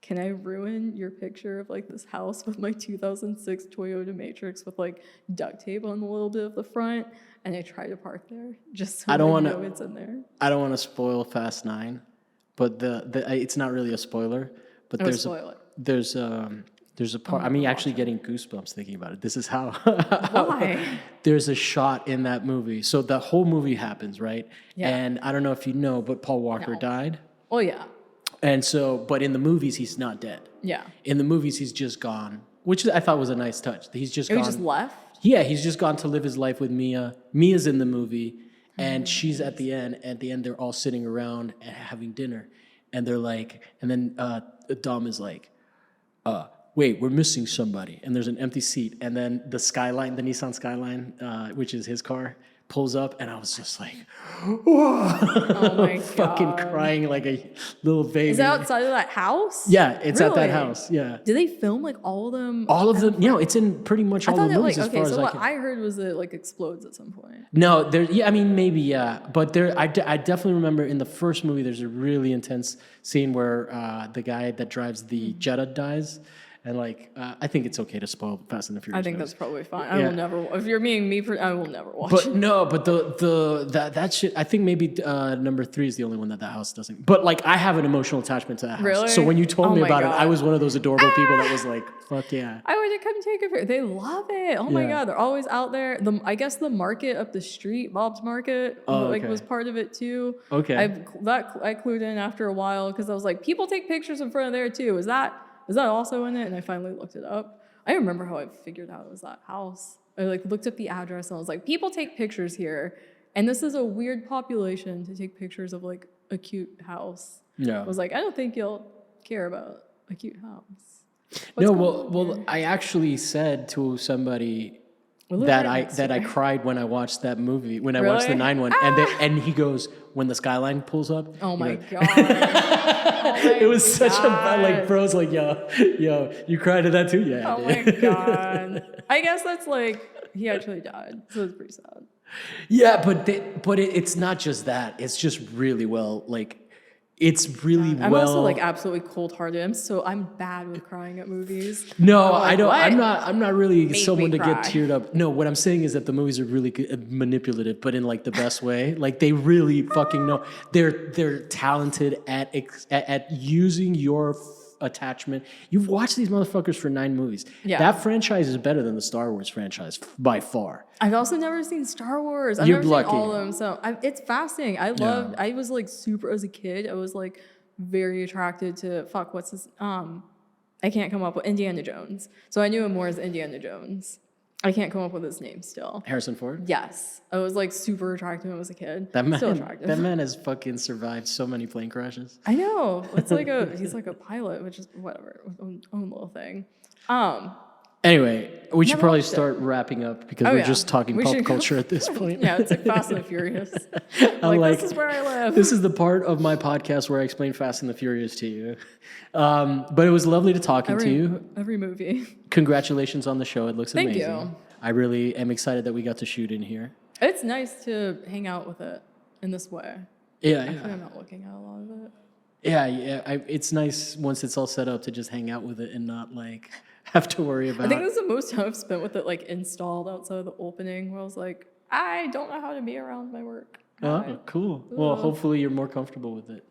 can I ruin your picture of like this house with my 2006 Toyota Matrix with like duct tape on a little bit of the front? And I try to park there just so I know it's in there. I don't want to spoil Fast 9, but it's not really a spoiler. But there's a part. I'm actually getting goosebumps thinking about it. This is how. Why? There's a shot in that movie. So the whole movie happens, right? Yeah. And I don't know if you know, but Paul Walker died. Oh yeah. And so, but in the movies, he's not dead. Yeah. In the movies, he's just gone, which I thought was a nice touch. He's just gone. He just left? Yeah, he's just gone to live his life with Mia. Mia's in the movie, and she's at the end. At the end, they're all sitting around and having dinner. And they're like, and then Dom is like, wait, we're missing somebody. And there's an empty seat. And then the Nissan Skyline, which is his car, pulls up, and I was just like, whoa. Oh my God. Fucking crying like a little baby. Is it outside of that house? Yeah, it's at that house. Yeah. Do they film like all of them? All of them? Yeah, it's in pretty much all the movies as far as I can. What I heard was that it like explodes at some point. No, maybe, yeah. But I definitely remember in the first movie, there's a really intense scene where the guy that drives the Jetta dies. And like, I think it's okay to spoil Fast and the Furious. I think that's probably fine. I will never. If you're meaning me, I will never watch. But no, but that shit. I think maybe number 3 is the only one that house doesn't. But like, I have an emotional attachment to that house. Really? So when you told me about it, I was one of those adorable people that was like, "Fuck yeah!" I would come take a picture. They love it. Oh my God, they're always out there. I guess the market up the street, Bob's Market, was part of it too. Okay. I clued in after a while because I was like, people take pictures in front of there too. Is that also in it? And I finally looked it up. I remember how I figured out it was that house. I like looked up the address and I was like, people take pictures here. And this is a weird population to take pictures of like a cute house. Yeah. I was like, I don't think you'll care about a cute house. No, well, I actually said to somebody that I cried when I watched that movie, when I watched the Really? 9 one, and he goes, when the skyline pulls up. Oh my goes, god! Oh my it was such a God. like, bro's like, yo, you cried at that too? Yeah, Oh I my did. god! I guess that's like he actually died, so it's pretty sad. Yeah, but it's not just that. It's just really well, like, it's really I'm well. also like absolutely cold-hearted. I'm bad with crying at movies. No, I'm like, I don't. what? I'm not really Make someone me to get cry. teared up. No, what I'm saying is that the movies are really good, manipulative, but in like the best way. Like they really fucking know. They're talented at using your attachment. You've watched these motherfuckers for 9 movies. Yeah. That franchise is better than the Star Wars franchise by far. I've also never seen Star Wars. I've You're never lucky. seen all of them, so it's fascinating. I was like super as a kid. I was like very attracted to what's his I can't come up with Indiana Jones. So I knew him more as Indiana Jones. I can't come up with his name still. Harrison Ford. Yes, I was like super attracted to him as a kid. Still attractive. That man has fucking survived so many plane crashes. I know. It's like he's like a pilot, which is whatever, own little thing. Anyway, we should Never probably watched it. start wrapping up because Oh, we're yeah. just talking We pop should go. culture at this point. Yeah, it's like Fast and the Furious. I'm Like, this is where I live. This is the part of my podcast where I explain Fast and the Furious to you. But it was lovely to talking to you. Every movie. Congratulations on the show. It looks Thank amazing. you. I really am excited that we got to shoot in here. It's nice to hang out with it in this way. Yeah, Actually, I'm not looking at a lot of it. it's nice once it's all set up to just hang out with it and not like have to worry about. I think this is the most time I've spent with it like installed outside of the opening where I was like, I don't know how to be around my work. Oh, cool. Well, hopefully you're more comfortable with it.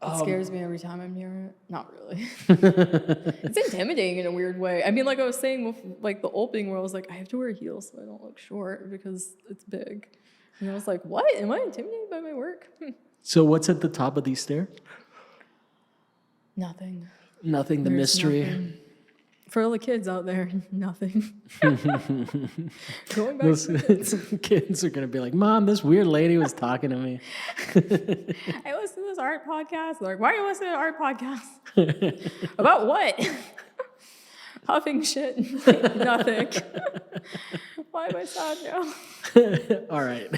It scares me every time I'm near it. Not really. It's intimidating in a weird way. I mean, like I was saying with like the opening where I was like, I have to wear heels so I don't look short because it's big. And I was like, what? Am I intimidated by my work? So what's at the top of these stairs? Nothing. Nothing. The There's mystery. nothing. For all the kids out there, nothing. Going back Those to the kids. kids are gonna be like, "Mom, this weird lady was talking to me." I listen to this art podcast. They're like, why are you listening to art podcast? About what? Huffing shit. Nothing. Why am I sad now? All right.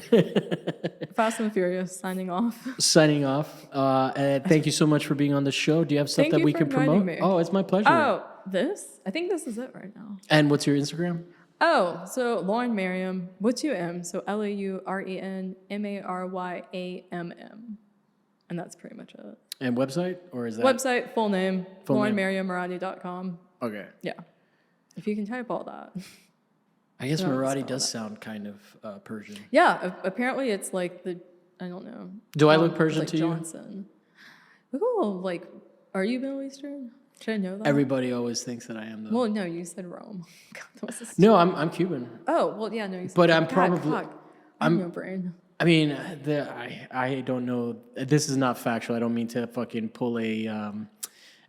Fast and Furious, signing off. Signing off. And thank you so much for being on the show. Do you have stuff Thank that you we for can promote? inviting me. Oh, it's my pleasure. Oh, this? I think this is it right now. And what's your Instagram? Oh, so Lauren Maryam with 2 M's. So LaurenMaryam. And that's pretty much it. And website? Or is that? Website, full name, Full name. LaurenMaryamMoradi.com. Okay. Yeah. If you can type all that. I guess No, Moradi spell does that. sound kind of Persian. Yeah, apparently it's like I don't know. Do I look Persian like to you? Johnson. Look a little like, are you Middle Eastern? Should I know that? Everybody always thinks that I am, though. Well, no, you said Rome. God, that was a No, I'm Cuban. Oh, well, yeah, no, you said But I'm God, probably- fuck. I have no brain. I mean, I don't know. This is not factual. I don't mean to fucking pull a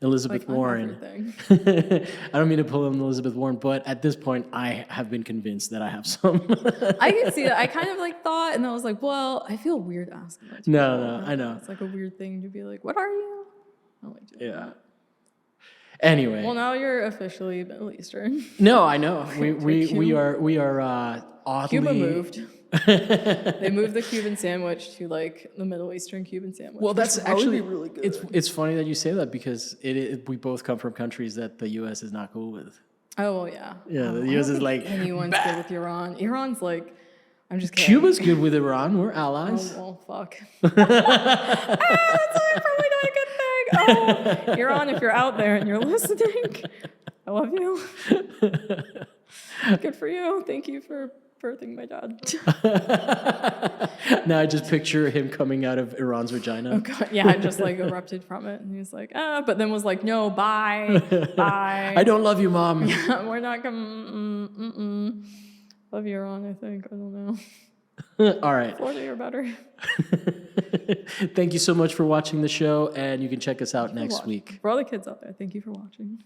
Elizabeth Like, Warren. everything. I don't mean to pull an Elizabeth Warren, but at this point, I have been convinced that I have some. I can see that. I kind of like thought, and I was like, well, I feel weird asking that to No, people. no, I know. It's like a weird thing to be like, what are you? I don't like doing Yeah. that. Anyway, Well, now you're officially Middle Eastern. no, I know. We are oddly. Cuba moved. They moved the Cuban sandwich to like the Middle Eastern Cuban sandwich. Well, that's which would probably actually be really good. It's funny that you say that because we both come from countries that the U.S. is not cool with. Oh well, yeah. Yeah, the I U.S. don't is think like anyone's good with Iran. Iran's like, I'm just kidding. Cuba's good with Iran. We're Oh allies. well, fuck. That's probably not a good thing. Oh, Iran, if you're out there and you're listening, I love you. Good for you. Thank you for birthing my dad. Now I just picture him coming out of Iran's vagina. Oh god, yeah, I just like erupted from it, and he was like, but then was like, no, bye, bye. I don't love you, Mom. We're not gonna. Love you, Iran. I think. I don't know. All right. Florida, you're better. Thank you so much for watching the show, and you can check us out next week. For all the kids out there, thank you for watching.